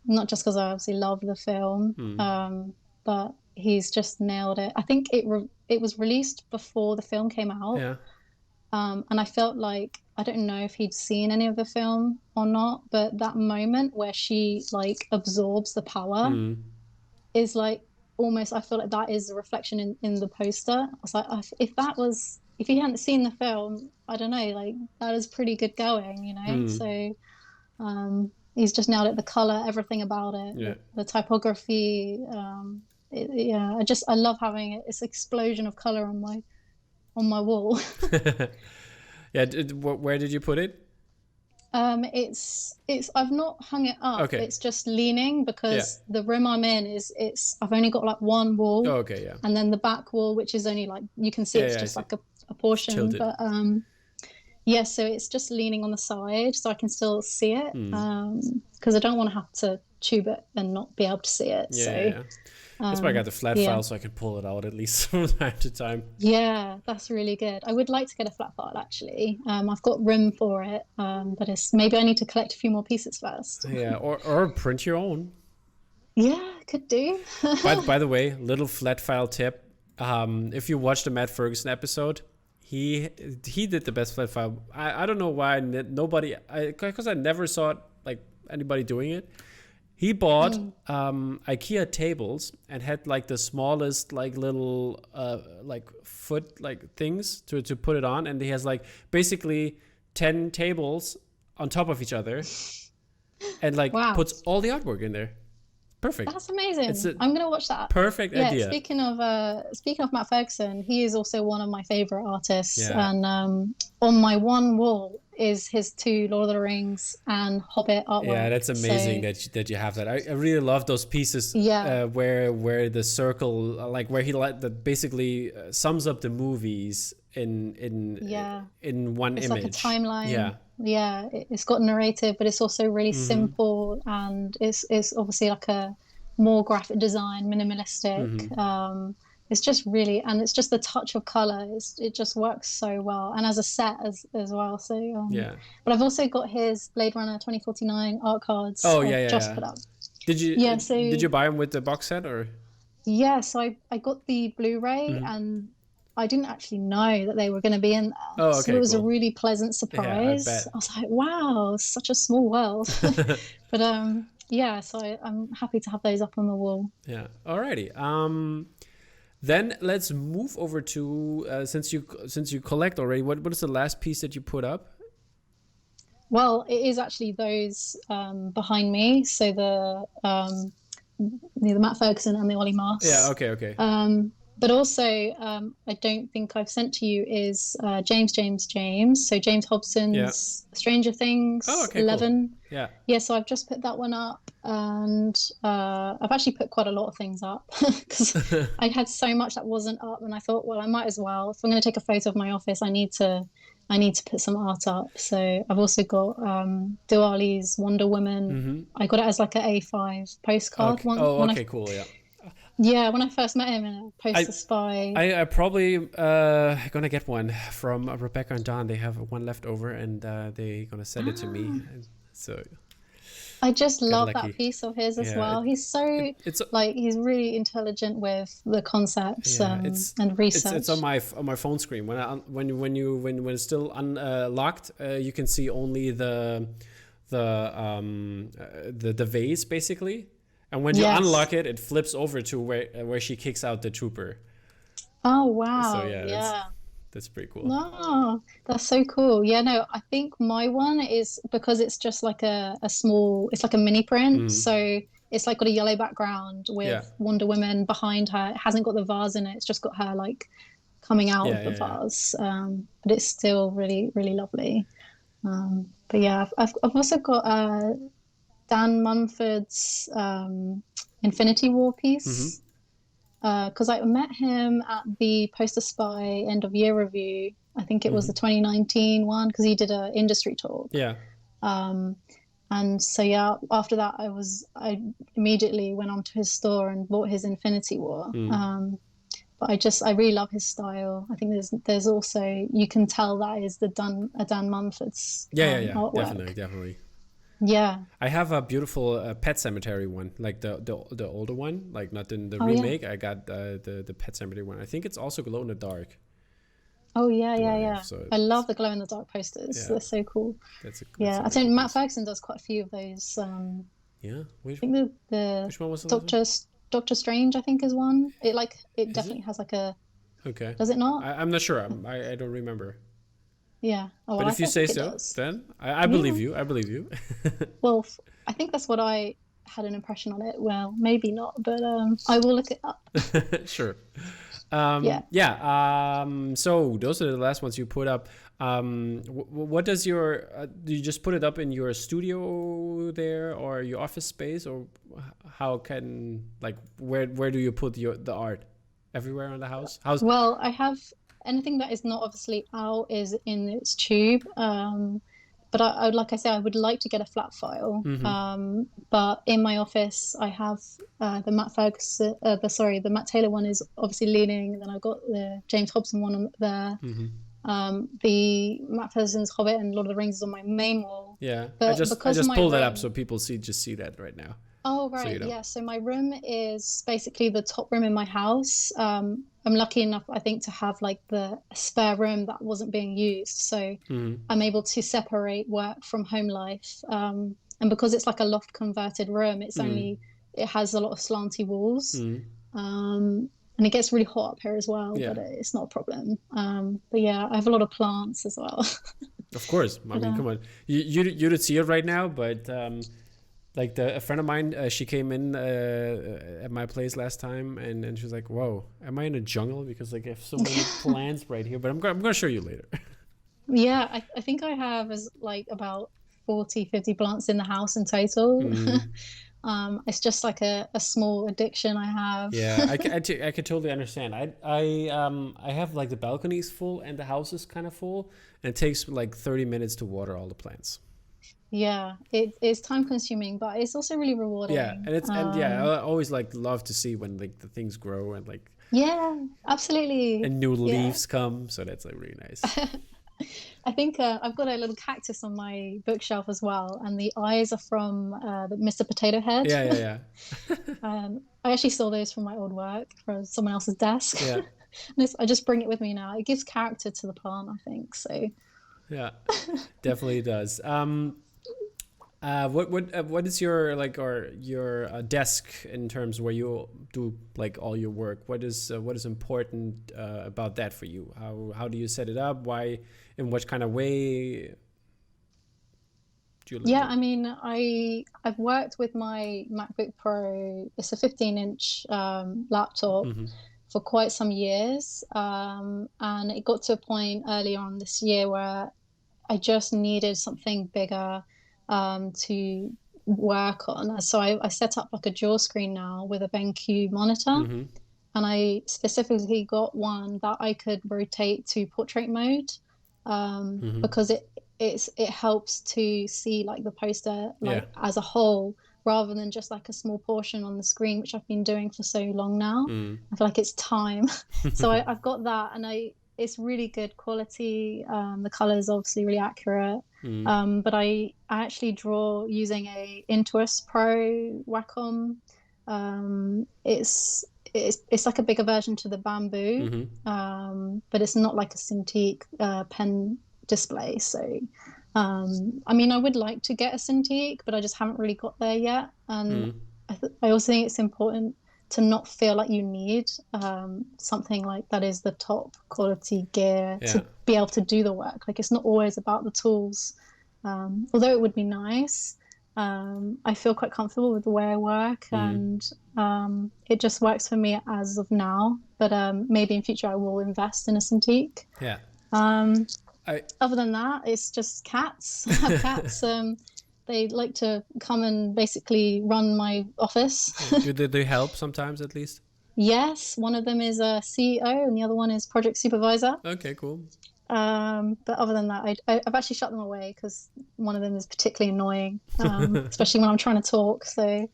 Not just because I obviously love the film, but he's just nailed it. I think it was released before the film came out. Yeah. And I felt like, I don't know if he'd seen any of the film or not, but that moment where she like absorbs the power is like almost, I feel like that is a reflection in the poster. I was like, if he hadn't seen the film, I don't know, like that is pretty good going, you know? So he's just nailed it, the color, everything about it, the typography. I love having it. It's an explosion of color on my wall. Yeah, where did you put it? It's I've not hung it up. Okay. It's just leaning because the room I'm in I've only got like one wall. Oh, okay, yeah. And then the back wall, which is only like, you can see it's just like a portion. Tilted. But so it's just leaning on the side so I can still see it. Because I don't want to have to tube it and not be able to see it. That's why I got the flat file so I can pull it out at least from time to time. Yeah, that's really good. I would like to get a flat file actually. I've got room for it, but maybe I need to collect a few more pieces first. Yeah, or print your own. Yeah, could do. by the way, little flat file tip. If you watch the Matt Ferguson episode, he did the best flat file. I don't know why because I never saw like anybody doing it. He bought IKEA tables and had like the smallest like little like foot like things to put it on, and he has like basically 10 tables on top of each other, and like puts all the artwork in there. Perfect. That's amazing. I'm gonna watch that. Perfect idea. Speaking of Matt Ferguson, he is also one of my favorite artists, and on my one wall is his 2 Lord of the Rings and Hobbit artwork. Yeah, that's amazing that you have that. I really love those pieces where the circle, like where he basically sums up the movies in one image. It's like a timeline. Yeah, it's got narrative, but it's also really simple, and it's obviously like a more graphic design, minimalistic. It's just really, and it's just the touch of color. It just works so well, and as a set as well. So But I've also got his Blade Runner 2049 art cards. Just put up. Did you buy them with the box set or? Yeah, so I got the Blu-ray and I didn't actually know that they were going to be in there. Oh, okay, so it was a really pleasant surprise. Yeah, I was like, wow, such a small world. But so I'm happy to have those up on the wall. Yeah, alrighty. Then let's move over to since you collect already. What is the last piece that you put up? Well, it is actually those behind me. So the Matt Ferguson and the Ollie Moss. Yeah. Okay. But also, I don't think I've sent to you is James. So James Hobson's Stranger Things 11. Cool. Yeah. Yeah, so I've just put that one up, and I've actually put quite a lot of things up because I had so much that wasn't up, and I thought, well, I might as well. If I'm going to take a photo of my office, I need to put some art up. So I've also got doaly's Wonder Woman. I got it as like an A5 postcard. Cool. Yeah. Yeah, when I first met him in a Poster Spy. I probably gonna get one from Rebecca and Don. They have one left over, and they're gonna send it to me. So I just love that piece of his as well. He's so he's really intelligent with the concepts and research. It's on my phone screen. When it's still unlocked, you can see only the vase basically. And when you unlock it, it flips over to where she kicks out the trooper. Oh, wow. So, that's pretty cool. No, that's so cool. Yeah, no, I think my one is because it's just like a small, it's like a mini print. So it's like got a yellow background with Wonder Woman behind her. It hasn't got the vase in it. It's just got her like coming out of the vase. But it's still really, really lovely. But yeah, I've also got Dan Munford's Infinity War Mm-hmm. piece. Because I met him at the Poster Spy end of year review. I think it was the 2019 one because he did an industry talk. Yeah. And so yeah, after that I immediately went onto his store and bought his Infinity War. But I really love his style. I think there's also, you can tell that is the Dan Mumford's artwork. Definitely. Yeah. I have a beautiful Pet Cemetery one, like the older one, like not in the remake. Yeah. I got the Pet Cemetery one. I think it's also glow in the dark. Oh yeah. So I love the glow in the dark posters. Yeah. They're so cool. I think Matt Ferguson does quite a few of those. Yeah. I think which one was the Doctor Strange, I think, is one. It definitely has like a. Okay. Does it not? I'm not sure. I don't remember. Yeah. Oh, well, but if you say so, then I believe you. I believe you. Well, I think that's what I had an impression on it. Well, maybe not, but I will look it up. Sure. So those are the last ones you put up. What does your do you just put it up in your studio there or your office space, or how can, like, where do you put the art? Everywhere in the house? Well, I have anything that is not obviously out is in its tube. But I would, like I said, I would like to get a flat file. But in my office, I have the Matt Taylor one is obviously leaning. And then I've got the James Hobson one there. The Matt Ferguson's Hobbit and Lord of the Rings is on my main wall. Yeah, I just pulled that up so people see that right now. Oh, right. So, you know. Yeah. So my room is basically the top room in my house. I'm lucky enough, I think, to have like the spare room that wasn't being used. So I'm able to separate work from home life. And because it's like a loft converted room, it has a lot of slanty walls. And it gets really hot up here as well, but it's not a problem. But yeah, I have a lot of plants as well. Of course. I mean, come on. You didn't see it right now, but like a friend of mine, she came in at my place last time, and she was like, "Whoa, am I in a jungle? Because like I have so many plants right here." But I'm going to show you later. Yeah, I think I have like about 40, 50 plants in the house in total. It's just like a small addiction I have. Yeah, I could totally understand. I have like the balconies full and the house is kind of full, and it takes like 30 minutes to water all the plants. Yeah, it's time consuming, but it's also really rewarding. Yeah, and I always like love to see when like the things grow and like. Yeah, absolutely. And new leaves come, so that's like really nice. I think I've got a little cactus on my bookshelf as well, and the eyes are from the Mr. Potato Head. Yeah. I actually stole those from my old work from someone else's desk. Yeah. I just bring it with me now. It gives character to the plant, I think. So. Yeah, definitely does. What is your like or your desk in terms where you do like all your work? What is important about that for you? How do you set it up? Why? In what kind of way? Do you Yeah, I mean, I've worked with my MacBook Pro. It's a 15-inch laptop for quite some years, and it got to a point earlier on this year where I just needed something bigger to work on. So I set up like a dual screen now with a BenQ monitor, and I specifically got one that I could rotate to portrait mode because it helps to see like the poster as a whole rather than just like a small portion on the screen, which I've been doing for so long now. I feel like it's time. So I've got that, and it's really good quality. The color is obviously really accurate. But I actually draw using a Intuos Pro Wacom. It's like a bigger version to the Bamboo, but it's not like a Cintiq pen display. So, I mean, I would like to get a Cintiq, but I just haven't really got there yet. And I also think it's important to not feel like you need something like that is the top quality gear to be able to do the work. Like, it's not always about the tools. Although it would be nice, I feel quite comfortable with the way I work, and it just works for me as of now. But maybe in future I will invest in a Cintiq. Yeah. Other than that, it's just cats. I have cats. They like to come and basically run my office. Do they help sometimes at least? Yes, one of them is a CEO and the other one is project supervisor. Okay, cool. But other than that, I've actually shut them away because one of them is particularly annoying, especially when I'm trying to talk. So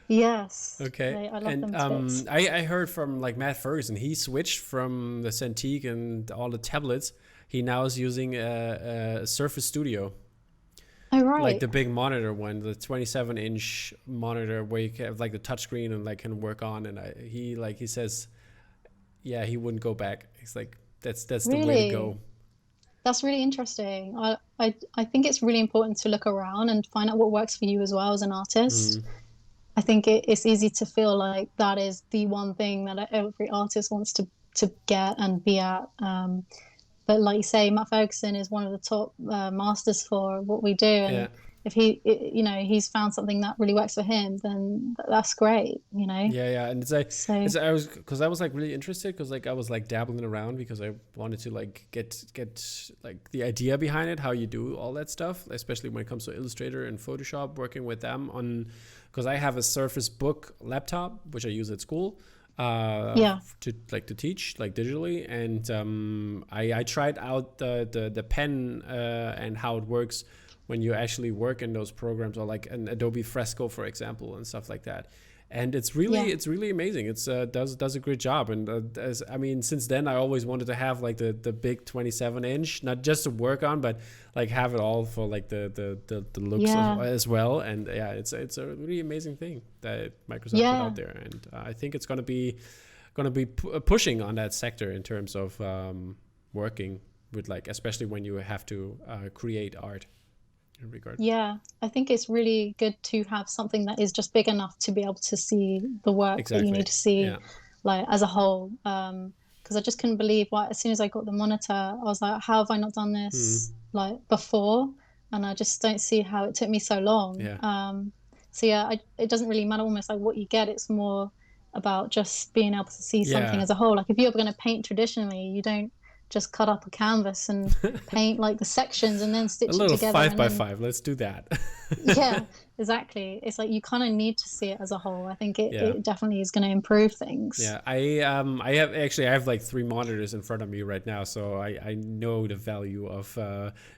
yes, okay. I love them to bits. I heard from like Matt Ferguson, he switched from the Cintiq and all the tablets. He now is using a Surface Studio. Oh, right. Like the big monitor one, the 27-inch monitor where you can have like the touchscreen and like can work on. And he says, yeah, he wouldn't go back. He's like, that's the way to go. That's really interesting. I think it's really important to look around and find out what works for you as well as an artist. I think it's easy to feel like that is the one thing that every artist wants to get and be at. But like you say, Matt Ferguson is one of the top masters for what we do. And if he's found something that really works for him, then that's great, you know? Yeah. And I was like really interested because like I was like dabbling around because I wanted to like get like the idea behind it, how you do all that stuff, especially when it comes to Illustrator and Photoshop, working with them on, because I have a Surface Book laptop, which I use at school. To teach like digitally, and I tried out the pen and how it works when you actually work in those programs, or like an Adobe Fresco, for example, and stuff like that. And it's really amazing. It's does a great job. And since then I always wanted to have like the big 27-inch, not just to work on, but like have it all for like the looks as well. And it's a really amazing thing that Microsoft put out there. And I think it's gonna be pushing on that sector in terms of working with, like, especially when you have to create art. Regard. Yeah, I think it's really good to have something that is just big enough to be able to see the work that you need to see, like as a whole. Because I just couldn't believe as soon as I got the monitor, I was like, how have I not done this like before? And I just don't see how it took me so long. It doesn't really matter almost like what you get. It's more about just being able to see something as a whole. Like if you're going to paint traditionally, you don't just cut up a canvas and paint like the sections and then stitch it together. A little 5x5, let's do that. Yeah, exactly. It's like you kind of need to see it as a whole. I think it definitely is going to improve things. Yeah, I have like 3 monitors in front of me right now, so I know the value of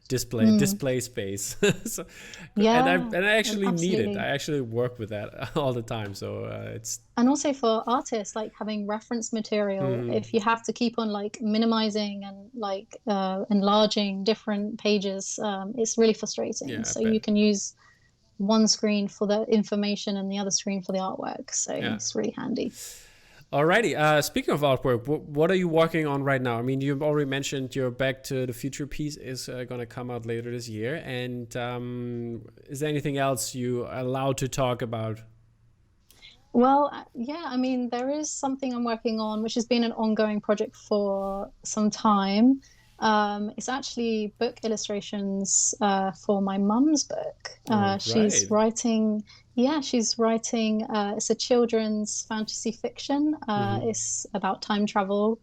display space. And I actually need it. I actually work with that all the time, so it's. And also for artists, like having reference material, if you have to keep on like minimizing and like enlarging different pages, it's really frustrating. You can use one screen for the information and the other screen for the artwork. So it's really handy. Alrighty. Speaking of artwork, what are you working on right now? I mean, you've already mentioned your Back to the Future piece is going to come out later this year. And is there anything else you are allowed to talk about? Well, I mean, there is something I'm working on, which has been an ongoing project for some time. It's actually book illustrations for my mum's book. She's writing. It's a children's fantasy fiction. It's about time travel,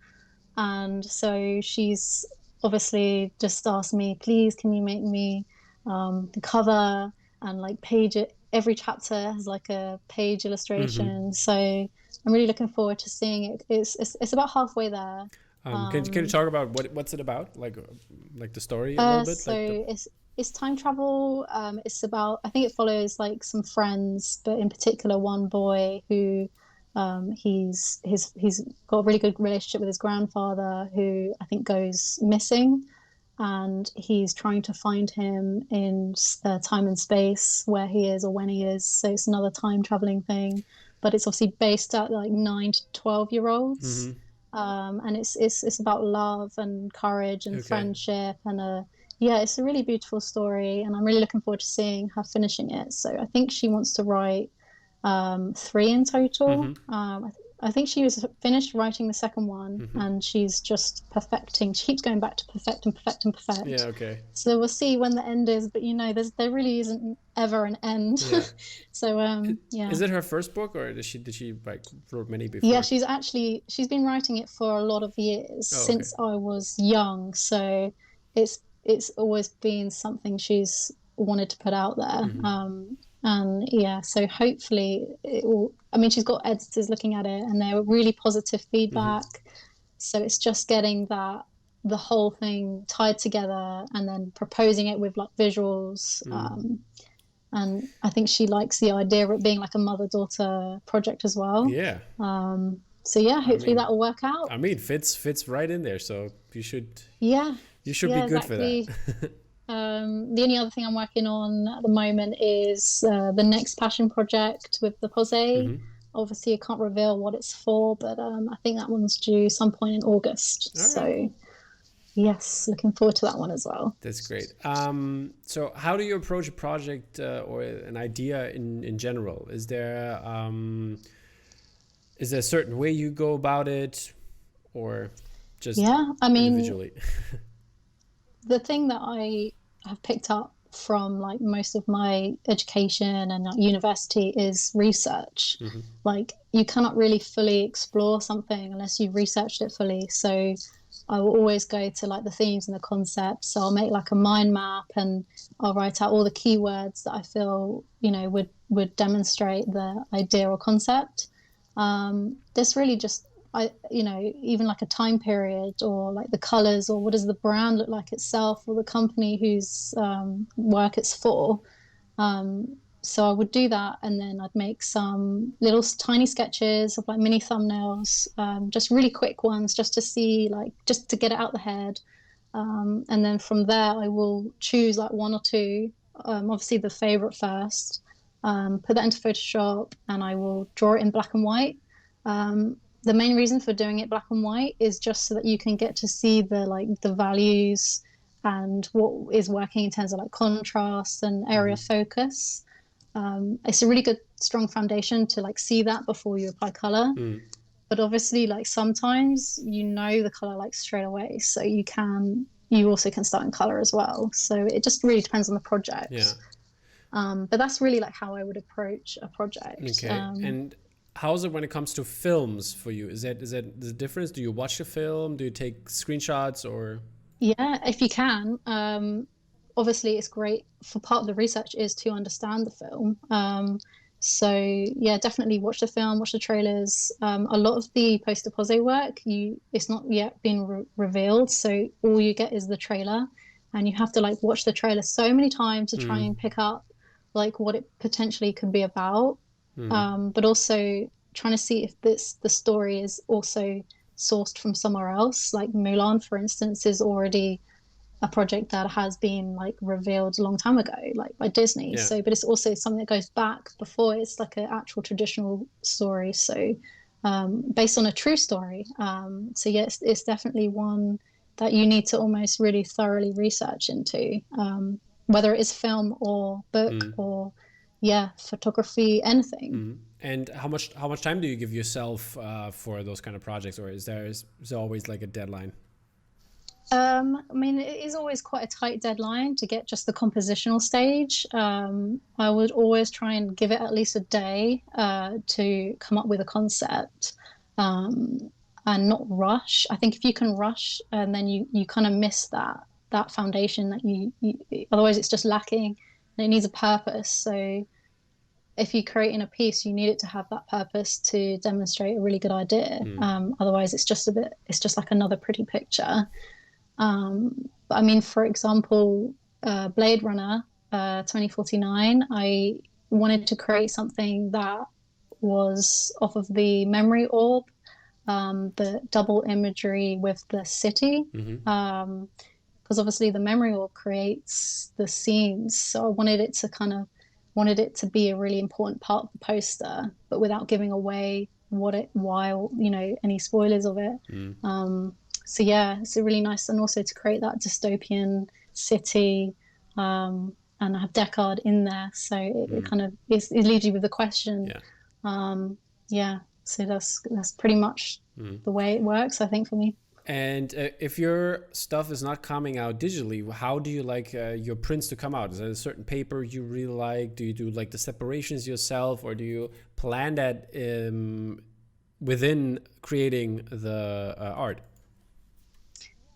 and so she's obviously just asked me, please, can you make me the cover and like page it. Every chapter has like a page illustration. So I'm really looking forward to seeing it. It's about halfway there. Can you talk about what's it about? Like the story a little bit? So it's time travel. It's about, I think it follows like some friends, but in particular one boy who he's got a really good relationship with his grandfather, who I think goes missing, and he's trying to find him in time and space where he is or when he is. So it's another time traveling thing, but it's obviously based at like 9 to 12-year-olds. And it's about love and courage and friendship, and it's a really beautiful story, and I'm really looking forward to seeing her finishing it. So I think she wants to write 3 in total. I think she was finished writing the second one, and she's just perfecting. She keeps going back to perfect and perfect and perfect. Yeah, okay. So we'll see when the end is, but there really isn't ever an end. Yeah. So Is it her first book, or did she like wrote many before? Yeah, she's been writing it for a lot of years since I was young. So it's always been something she's wanted to put out there. Mm-hmm. And yeah, so hopefully it will, I mean, she's got editors looking at it and they're really positive feedback. So it's just getting the whole thing tied together and then proposing it with like visuals. And I think she likes the idea of it being like a mother-daughter project as well. Yeah. So yeah, hopefully that will work out. I mean, fits right in there. So you should be good exactly. for that. The only other thing I'm working on at the moment is the next passion project with the pose. Obviously, I can't reveal what it's for, but I think that one's due some point in August. All so right. Yes, looking forward to that one as well. That's great. So how do you approach a project or an idea in general? Is there a certain way you go about it, or just individually? The thing that I have picked up from like most of my education and university is research. Like you cannot really fully explore something unless you've researched it fully. So I will always go to like the themes and the concepts. So I'll make like a mind map and I'll write out all the keywords that I feel, would demonstrate the idea or concept. This really just, even like a time period or like the colors or what does the brand look like itself or the company whose work it's for. So I would do that, and then I'd make some little tiny sketches of like mini thumbnails, just really quick ones, just to see, like, just to get it out the head. And then from there, I will choose like one or two, obviously the favorite first, put that into Photoshop, and I will draw it in black and white. The main reason for doing it black and white is just so that you can get to see the values and what is working in terms of like contrast and area focus. It's a really good strong foundation to like see that before you apply color. But obviously, like sometimes the color like straight away, so you also can start in color as well. So it just really depends on the project. But that's really like how I would approach a project. Okay. And how is it when it comes to films for you? Is that the difference? Do you watch the film? Do you take screenshots or? Yeah, if you can. Obviously, it's great for part of the research is to understand the film. So yeah, definitely watch the film, watch the trailers. A lot of the post-pose work, it's not yet been revealed, so all you get is the trailer, and you have to like watch the trailer so many times to try and pick up like what it potentially could be about. But also trying to see if the story is also sourced from somewhere else. Like Mulan, for instance, is already a project that has been like revealed a long time ago, like by Disney. Yeah. So, but it's also something that goes back before. It's like an actual traditional story. So, based on a true story. So yeah, it's definitely one that you need to almost really thoroughly research into, whether it is film or book or photography, anything. And how much time do you give yourself for those kind of projects, or is there always like a deadline? I mean, it is always quite a tight deadline to get just the compositional stage. I would always try and give it at least a day to come up with a concept, and not rush. I think if you can rush, and then you kind of miss that foundation that you otherwise it's just lacking, and it needs a purpose. So if you're creating a piece, you need it to have that purpose to demonstrate a really good idea. Otherwise, it's just like another pretty picture. But I mean, for example, Blade Runner 2049, I wanted to create something that was off of the memory orb, the double imagery with the city, because obviously the memory orb creates the scenes. So I wanted it to be a really important part of the poster, but without giving away any spoilers of it. So yeah, it's really nice, and also to create that dystopian city, and I have Deckard in there, so it kind of it leaves you with the question. So that's pretty much the way it works, I think, for me. And if your stuff is not coming out digitally, how do you like your prints to come out? Is there a certain paper you really like? Do you do like the separations yourself, or do you plan that within creating the art?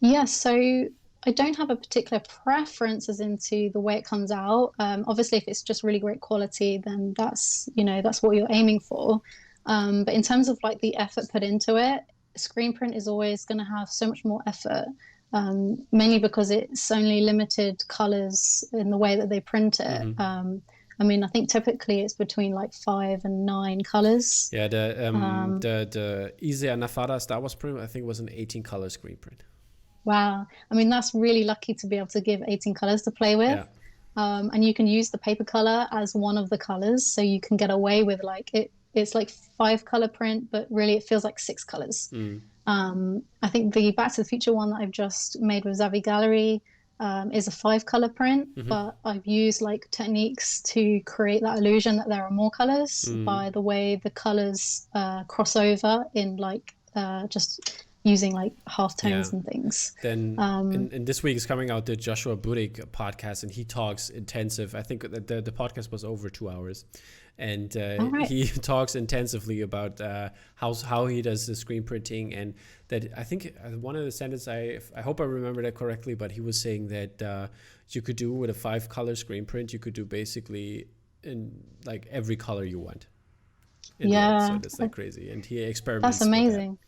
Yeah, so I don't have a particular preference as into the way it comes out. Obviously, if it's just really great quality, then that's, that's what you're aiming for. But in terms of like the effort put into it, screen print is always going to have so much more effort, mainly because it's only limited colors in the way that they print it. Mm-hmm. I mean, I think typically it's between like 5 and 9 colors. Yeah, the Easy Anafada Star Wars print, I think, was an 18 color screen print. Wow. I mean, that's really lucky to be able to give 18 colors to play with. Yeah. And you can use the paper color as one of the colors. So you can get away with like it's like 5 color print, but really it feels like 6 colors. I think the Back to the Future one that I've just made with Zavi Gallery is a 5 color print, but I've used like techniques to create that illusion that there are more colors by the way the colors cross over in like just using like half tones and things. Then in this week is coming out the Joshua Budig podcast, and he talks intensive. I think that the podcast was over 2 hours, and he talks intensively about how he does the screen printing, and that I think one of the sentences, I hope I remember that correctly, but he was saying that you could do with a 5 color screen print, you could do basically in like every color you want. So that's like crazy, and he experiments. That's amazing.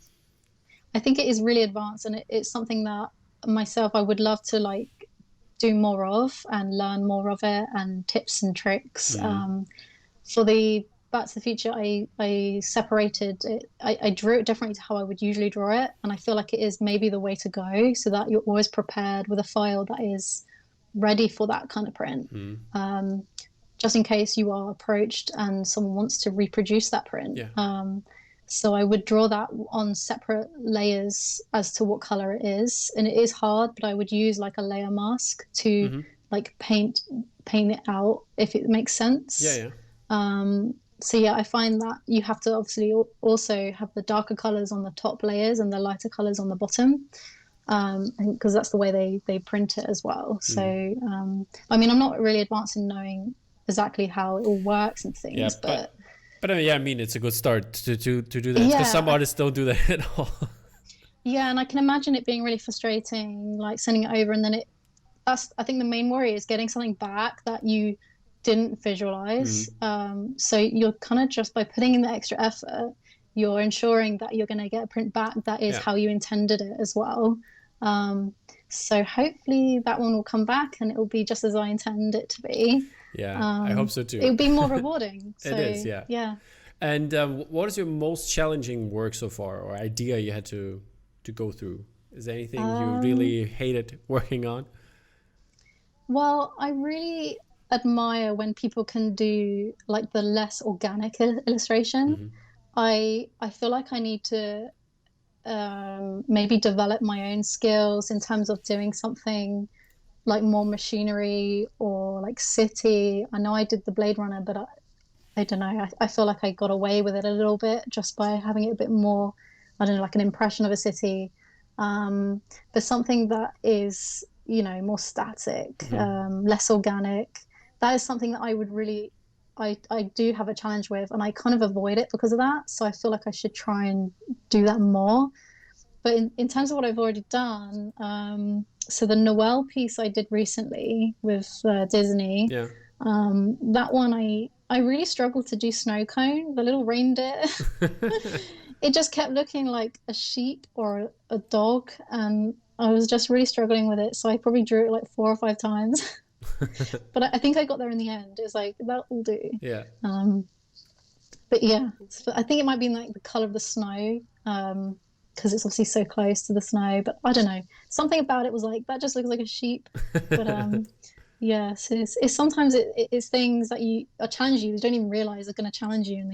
I think it is really advanced, and it's something that myself I would love to like do more of and learn more of it, and tips and tricks. For the Back to the Future, I separated it. I drew it differently to how I would usually draw it, and I feel like it is maybe the way to go, so that you're always prepared with a file that is ready for that kind of print. Just in case you are approached and someone wants to reproduce that print. So I would draw that on separate layers as to what color it is. And it is hard, but I would use like a layer mask to like paint it out, if it makes sense. So I find that you have to obviously also have the darker colors on the top layers and the lighter colors on the bottom, because that's the way they print it as well. So, I mean, I'm not really advanced in knowing exactly how it all works and things, but I mean, it's a good start to do that, because some artists don't do that at all. Yeah, and I can imagine it being really frustrating, like sending it over, and then that's I think the main worry is getting something back that you didn't visualize. So you're kind of, just by putting in the extra effort, you're ensuring that you're going to get a print back that is how you intended it as well. So hopefully that one will come back and it will be just as I intend it to be. I hope so too. It would be more rewarding. So, it is, yeah. And what is your most challenging work so far, or idea you had to go through? Is there anything you really hated working on? Well, I really admire when people can do like the less organic illustration. I feel like I need to maybe develop my own skills in terms of doing something like more machinery or like city. I know I did the Blade Runner, but I don't know. I feel like I got away with it a little bit just by having it a bit more, I don't know, like an impression of a city. But something that is, more static, less organic, that is something that I would really, I do have a challenge with, and I kind of avoid it because of that. So I feel like I should try and do that more. But in terms of what I've already done, so the Noel piece I did recently with Disney, that one I really struggled to do snow cone, the little reindeer. It just kept looking like a sheep or a dog, and I was just really struggling with it. So I probably drew it like 4 or 5 times. But I think I got there in the end. It's like, that will do. Yeah. But yeah, I think it might be like the color of the snow, because it's obviously so close to the snow. But I don't know. Something about it was like, that just looks like a sheep. But yeah, so it's sometimes it's things that are challenge you don't even realize are going to challenge you, and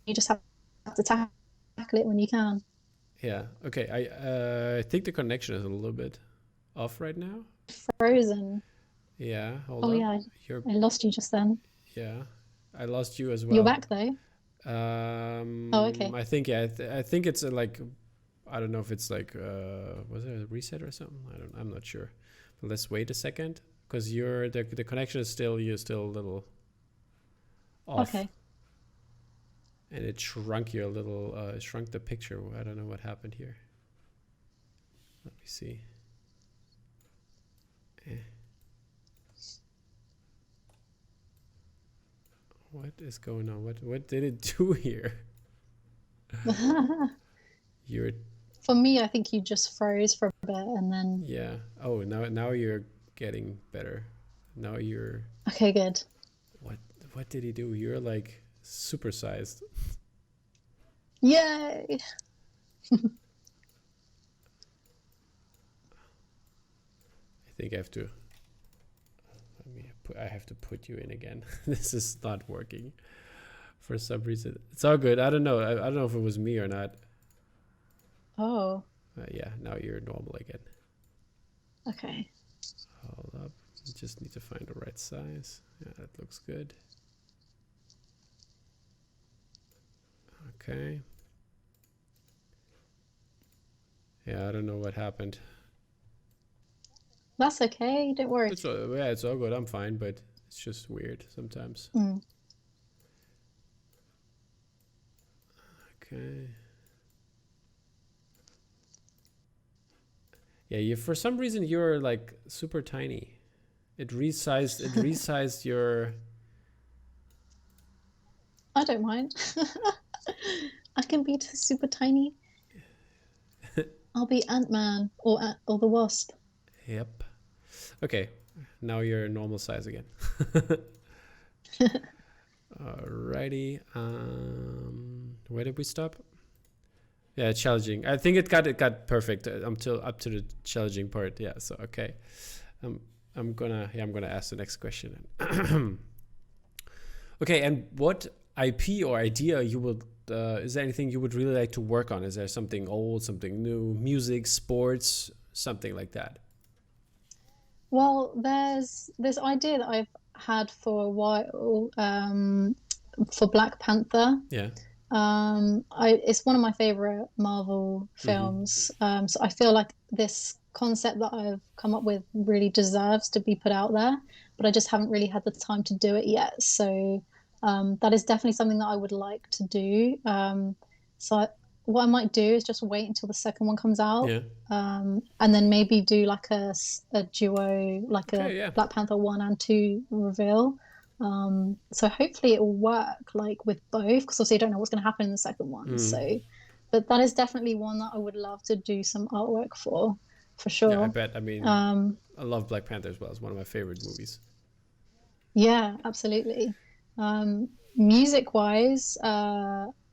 you just have to tackle it when you can. Yeah. Okay. I think the connection is a little bit off right now. Frozen. Yeah. Hold on. Yeah. I lost you just then. Yeah. I lost you as well. You're back though. Okay. I think I think it's like, I don't know if it's like was it a reset or something? I'm not sure. But let's wait a second, because the connection is still, you're still a little off. Okay. And it shrunk your little, shrunk the picture. I don't know what happened here. Let me see. What is going on? What did it do here? You're. For me, I think you just froze for a bit and then. Yeah. Oh, now you're getting better. Now you're. Okay, good. What did he do? You're like supersized. Yay! I think I have to. I have to put you in again. This is not working for some reason. It's all good. I don't know. I don't know if it was me or not. Oh. Yeah, now you're normal again. Okay. Hold up. You just need to find the right size. Yeah, that looks good. Okay. Yeah, I don't know what happened. That's okay. Don't worry. It's all good. I'm fine, but it's just weird sometimes. Okay. Yeah, you for some reason you're like super tiny. It resized your. I don't mind. I can be super tiny. I'll be Ant-Man or the Wasp. Yep. Okay, now you're normal size again. Alrighty. Where did we stop? Yeah, challenging. I think it got perfect up to the challenging part. Yeah. So okay. I'm gonna ask the next question. Okay, and what IP or idea you would is there anything you would really like to work on? Is there something old, something new, music, sports, something like that? Well, there's this idea that I've had for a while for Black Panther. Yeah. It's one of my favorite Marvel films. So I feel like this concept that I've come up with really deserves to be put out there, but I just haven't really had the time to do it yet. So that is definitely something that I would like to do. What I might do is just wait until the second one comes out, and then maybe do like a duo, like a Black Panther 1 and 2 reveal. So hopefully it will work like with both, because obviously I don't know what's going to happen in the second one. So, but that is definitely one that I would love to do some artwork for sure. Yeah, I bet. I mean, I love Black Panther as well. It's one of my favorite movies. Yeah, absolutely. Music wise,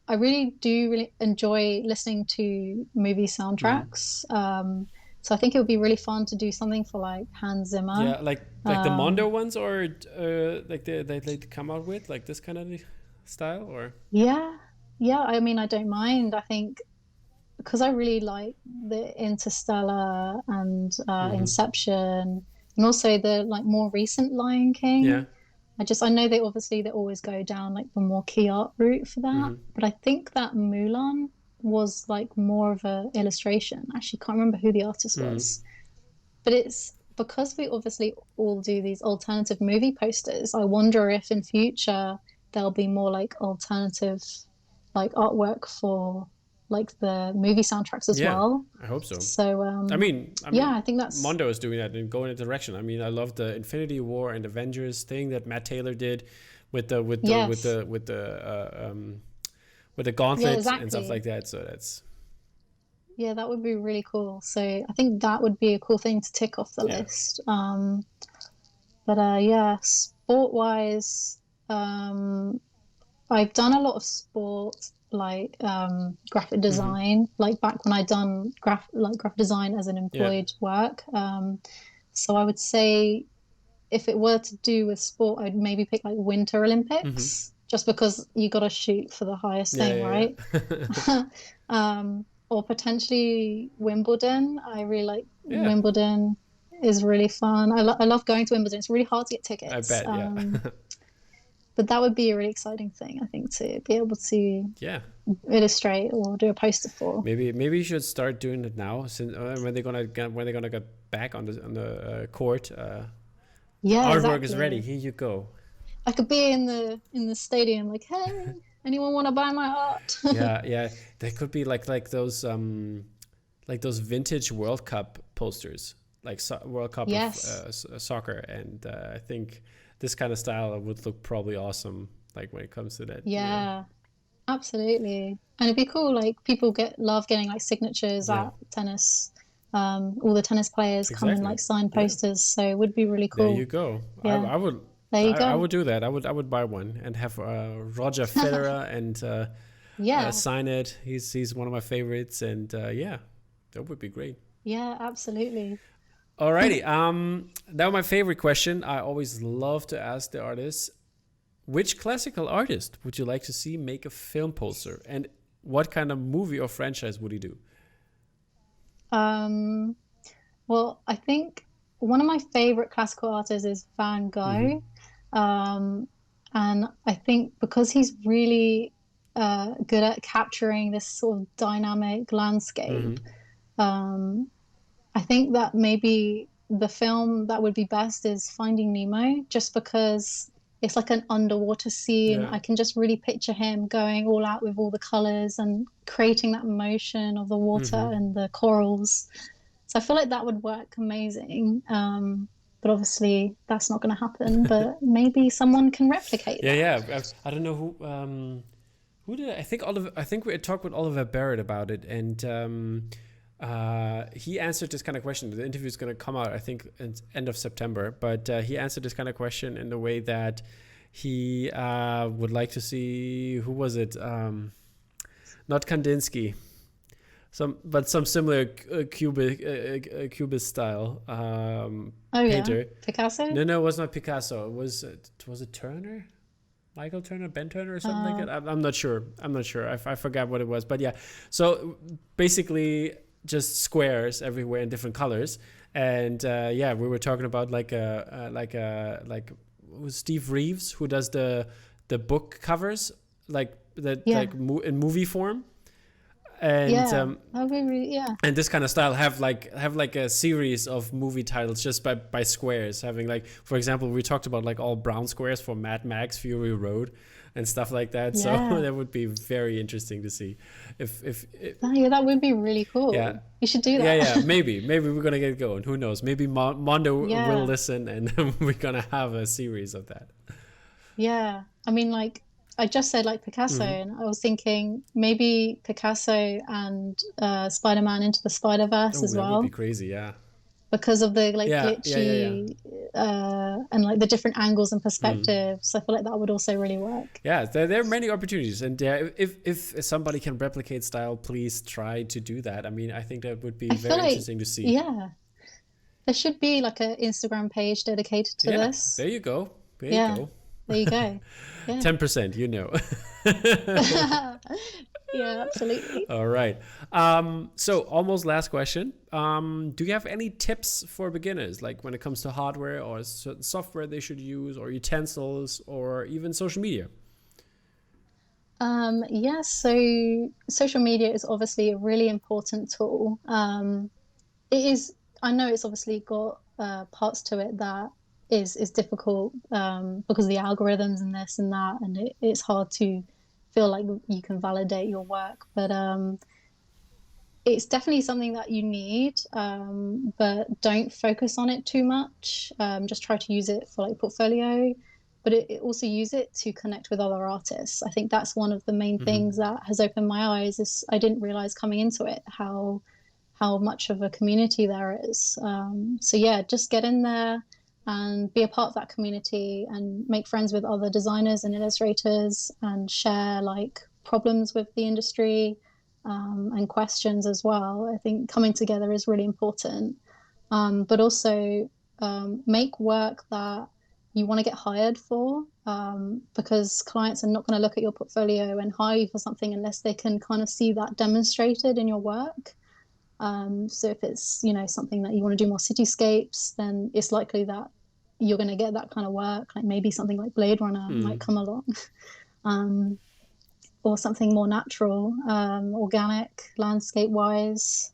I really do enjoy listening to movie soundtracks. So I think it would be really fun to do something for like Hans Zimmer. Yeah, like the Mondo ones, or like they come out with like this kind of style, or yeah. I mean, I don't mind. I think because I really like the Interstellar and Inception, and also the like more recent Lion King. Yeah. I know they always go down like the more key art route for that, but I think that Mulan was like more of a illustration. Actually, can't remember who the artist was, but it's because we obviously all do these alternative movie posters. I wonder if in future there'll be more like alternative like artwork for like the movie soundtracks as well. I hope so. So I mean, I think that's Mondo is doing that and going in a direction. I mean, I love the Infinity War and Avengers thing that Matt Taylor did with the gauntlet and stuff like that. So that's that would be really cool. So I think that would be a cool thing to tick off the list. Sport wise, I've done a lot of sport like graphic design, like back when I done graphic design as an employed work. So I would say if it were to do with sport, I'd maybe pick like Winter Olympics, just because you got to shoot for the highest thing, right? Or potentially Wimbledon. I really like Wimbledon. Is really fun. I love going to Wimbledon. It's really hard to get tickets. I bet, but that would be a really exciting thing, I think, to be able to illustrate or do a poster for. Maybe you should start doing it now, since when they're gonna get back on the court. Artwork is ready. Here you go. I could be in the stadium, like, hey. Anyone want to buy my art? Yeah. There could be like those vintage World Cup posters, like World Cup Yes. of soccer, and I think this kind of style would look probably awesome. Like when it comes to that, Yeah, absolutely. And it'd be cool, like people love getting like signatures Yeah, at tennis. All the tennis players come and exactly. like sign Yeah, posters, so it would be really there you cool. go. Yeah, I would. there you I go. would do that. I would buy one and have Roger Federer and Yeah, sign it. He's one of my favorites, and yeah, that would be great. yeah, absolutely. Alrighty. Now my favorite question. I always love to ask the artists, which classical artist would you like to see make a film poster, and what kind of movie or franchise would he do? Um, well, I think one of my favorite classical artists is Van Mm-hmm. Gogh. Um, and I think because he's really good at capturing this sort of dynamic landscape, Mm-hmm. um, I think that maybe the film that would be best is Finding Nemo, just because it's like an underwater scene. Yeah. I can just really picture him going all out with all the colors and creating that motion of the water Mm-hmm. and the corals. So I feel like that would work amazing. But obviously that's not going to happen. But maybe someone can replicate Yeah, that. yeah. I don't know who did I think Oliver. I think we talked with Oliver Barrett about it, and he answered this kind of question. The interview is going to come out, I think, at end of September. But he answered this kind of question in the way that he would like to see, who was it? Not Kandinsky. Some similar cubist style Oh yeah, painter. Picasso. No, it was not Picasso. Was it Turner? Michael Turner, Ben Turner, or something like Uh, that. I'm not sure. I forgot what it was. But yeah, so basically just squares everywhere in different colors. And yeah, we were talking about like was Steve Reeves, who does the book covers, like that, yeah, in movie form. And yeah. That would be really, yeah, and this kind of style have like a series of movie titles just by squares, having, like, for example, we talked about like all brown squares for Mad Max Fury Road and stuff like that. So yeah. that would be very interesting to see if Oh, yeah, that would be really yeah. cool. You should do Yeah, that. maybe we're gonna get going. Who knows? Maybe Mondo will Yeah, listen, and we're gonna have a series of that. yeah. I mean, like I just said, like Picasso, Hmm. and I was thinking maybe Picasso and Spider-Man into the Spider-Verse Oh, as that would be well, crazy. Yeah, because of the like yeah. glitchy and like the different angles and Mm. perspectives. I feel like that would also really work. Yeah, there are many opportunities, and if somebody can replicate style, please try to do that. I mean, I think that would be I feel very like, interesting to see. yeah, there should be like an Instagram page dedicated to Yeah, this. there you go. There you Yeah, go. there you go. Yeah. 10%, Yeah, absolutely. All right. So almost last question. Do you have any tips for beginners, like when it comes to hardware or certain software they should use, or utensils, or even social media? Yeah, so social media is obviously a really important tool. It is, I know it's obviously got parts to it that is difficult because of the algorithms and this and that, and it's hard to feel like you can validate your work. But it's definitely something that you need, but don't focus on it too much. Just try to use it for like portfolio, but it also use it to connect with other artists. I think that's one of the main Hmm. things that has opened my eyes. Is I didn't realize coming into it how much of a community there is. So yeah, just get in there and be a part of that community and make friends with other designers and illustrators and share like problems with the industry and questions as well. I think coming together is really important, but also make work that you want to get hired for, because clients are not going to look at your portfolio and hire you for something unless they can kind of see that demonstrated in your work. So if it's, something that you want to do more cityscapes, then it's likely that you're going to get that kind of work. Like maybe something like Blade Runner might come along, um, or something more natural, organic, landscape wise.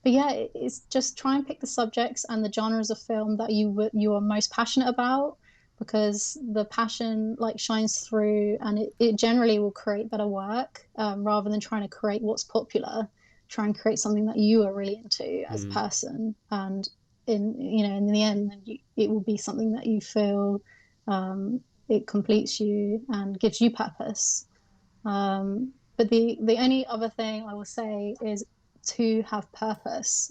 But yeah, it's just try and pick the subjects and the genres of film that you are most passionate about, because the passion like shines through, and it generally will create better work, rather than trying to create what's popular. Try and create something that you are really into as a person, and in the end, it will be something that you feel it completes you and gives you purpose. But the only other thing I will say is to have purpose.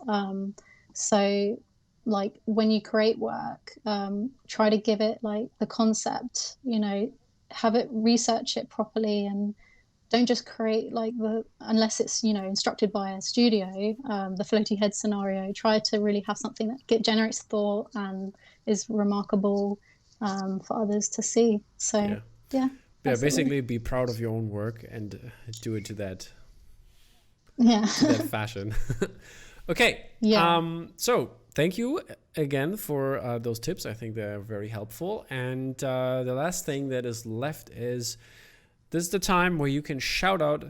So like when you create work, try to give it like the concept, have it, research it properly, and don't just create like unless it's instructed by a studio, the floaty head scenario. Try to really have something that generates thought and is remarkable, for others to see. So yeah, basically be proud of your own work and do it to that fashion. Okay. So thank you again for those tips. I think they're very helpful. And the last thing that is left is, this is the time where you can shout out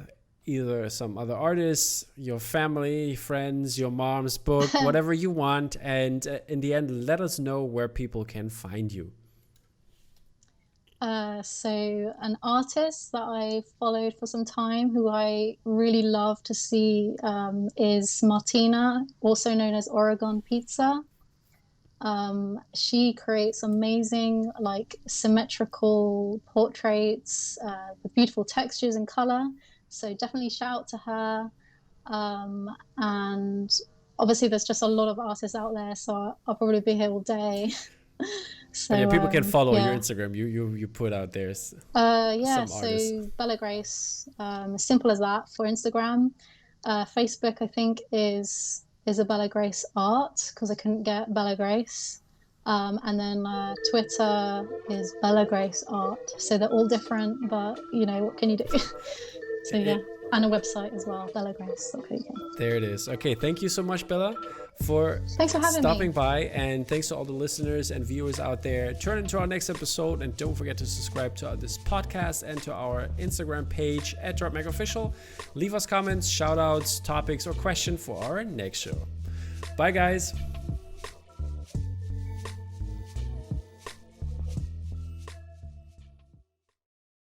either some other artists, your family, friends, your mom's book, whatever you want. And in the end, let us know where people can find you. So an artist that I followed for some time, who I really love to see, is Martina, also known as Oregon Pizza. She creates amazing, like, symmetrical portraits with beautiful textures and color. So definitely shout out to her. And obviously there's just a lot of artists out there, so I'll probably be here all day. So people can follow your Instagram. You put out there some artists. So Bella Grace, as simple as that for Instagram. Facebook, I think, is Isabella Grace Art, because I couldn't get Bella Grace. And then Twitter is Bella Grace Art. So they're all different, but what can you do? So yeah, and a website as well, bellagrace.co.uk. There it is. Okay, thank you so much, Bella, thanks for having stopping me. by, and thanks to all the listeners and viewers out there. Tune into our next episode, and don't forget to subscribe to this podcast and to our Instagram page at DropMacOfficial. Leave us comments, shout outs, topics, or questions for our next show. Bye, guys.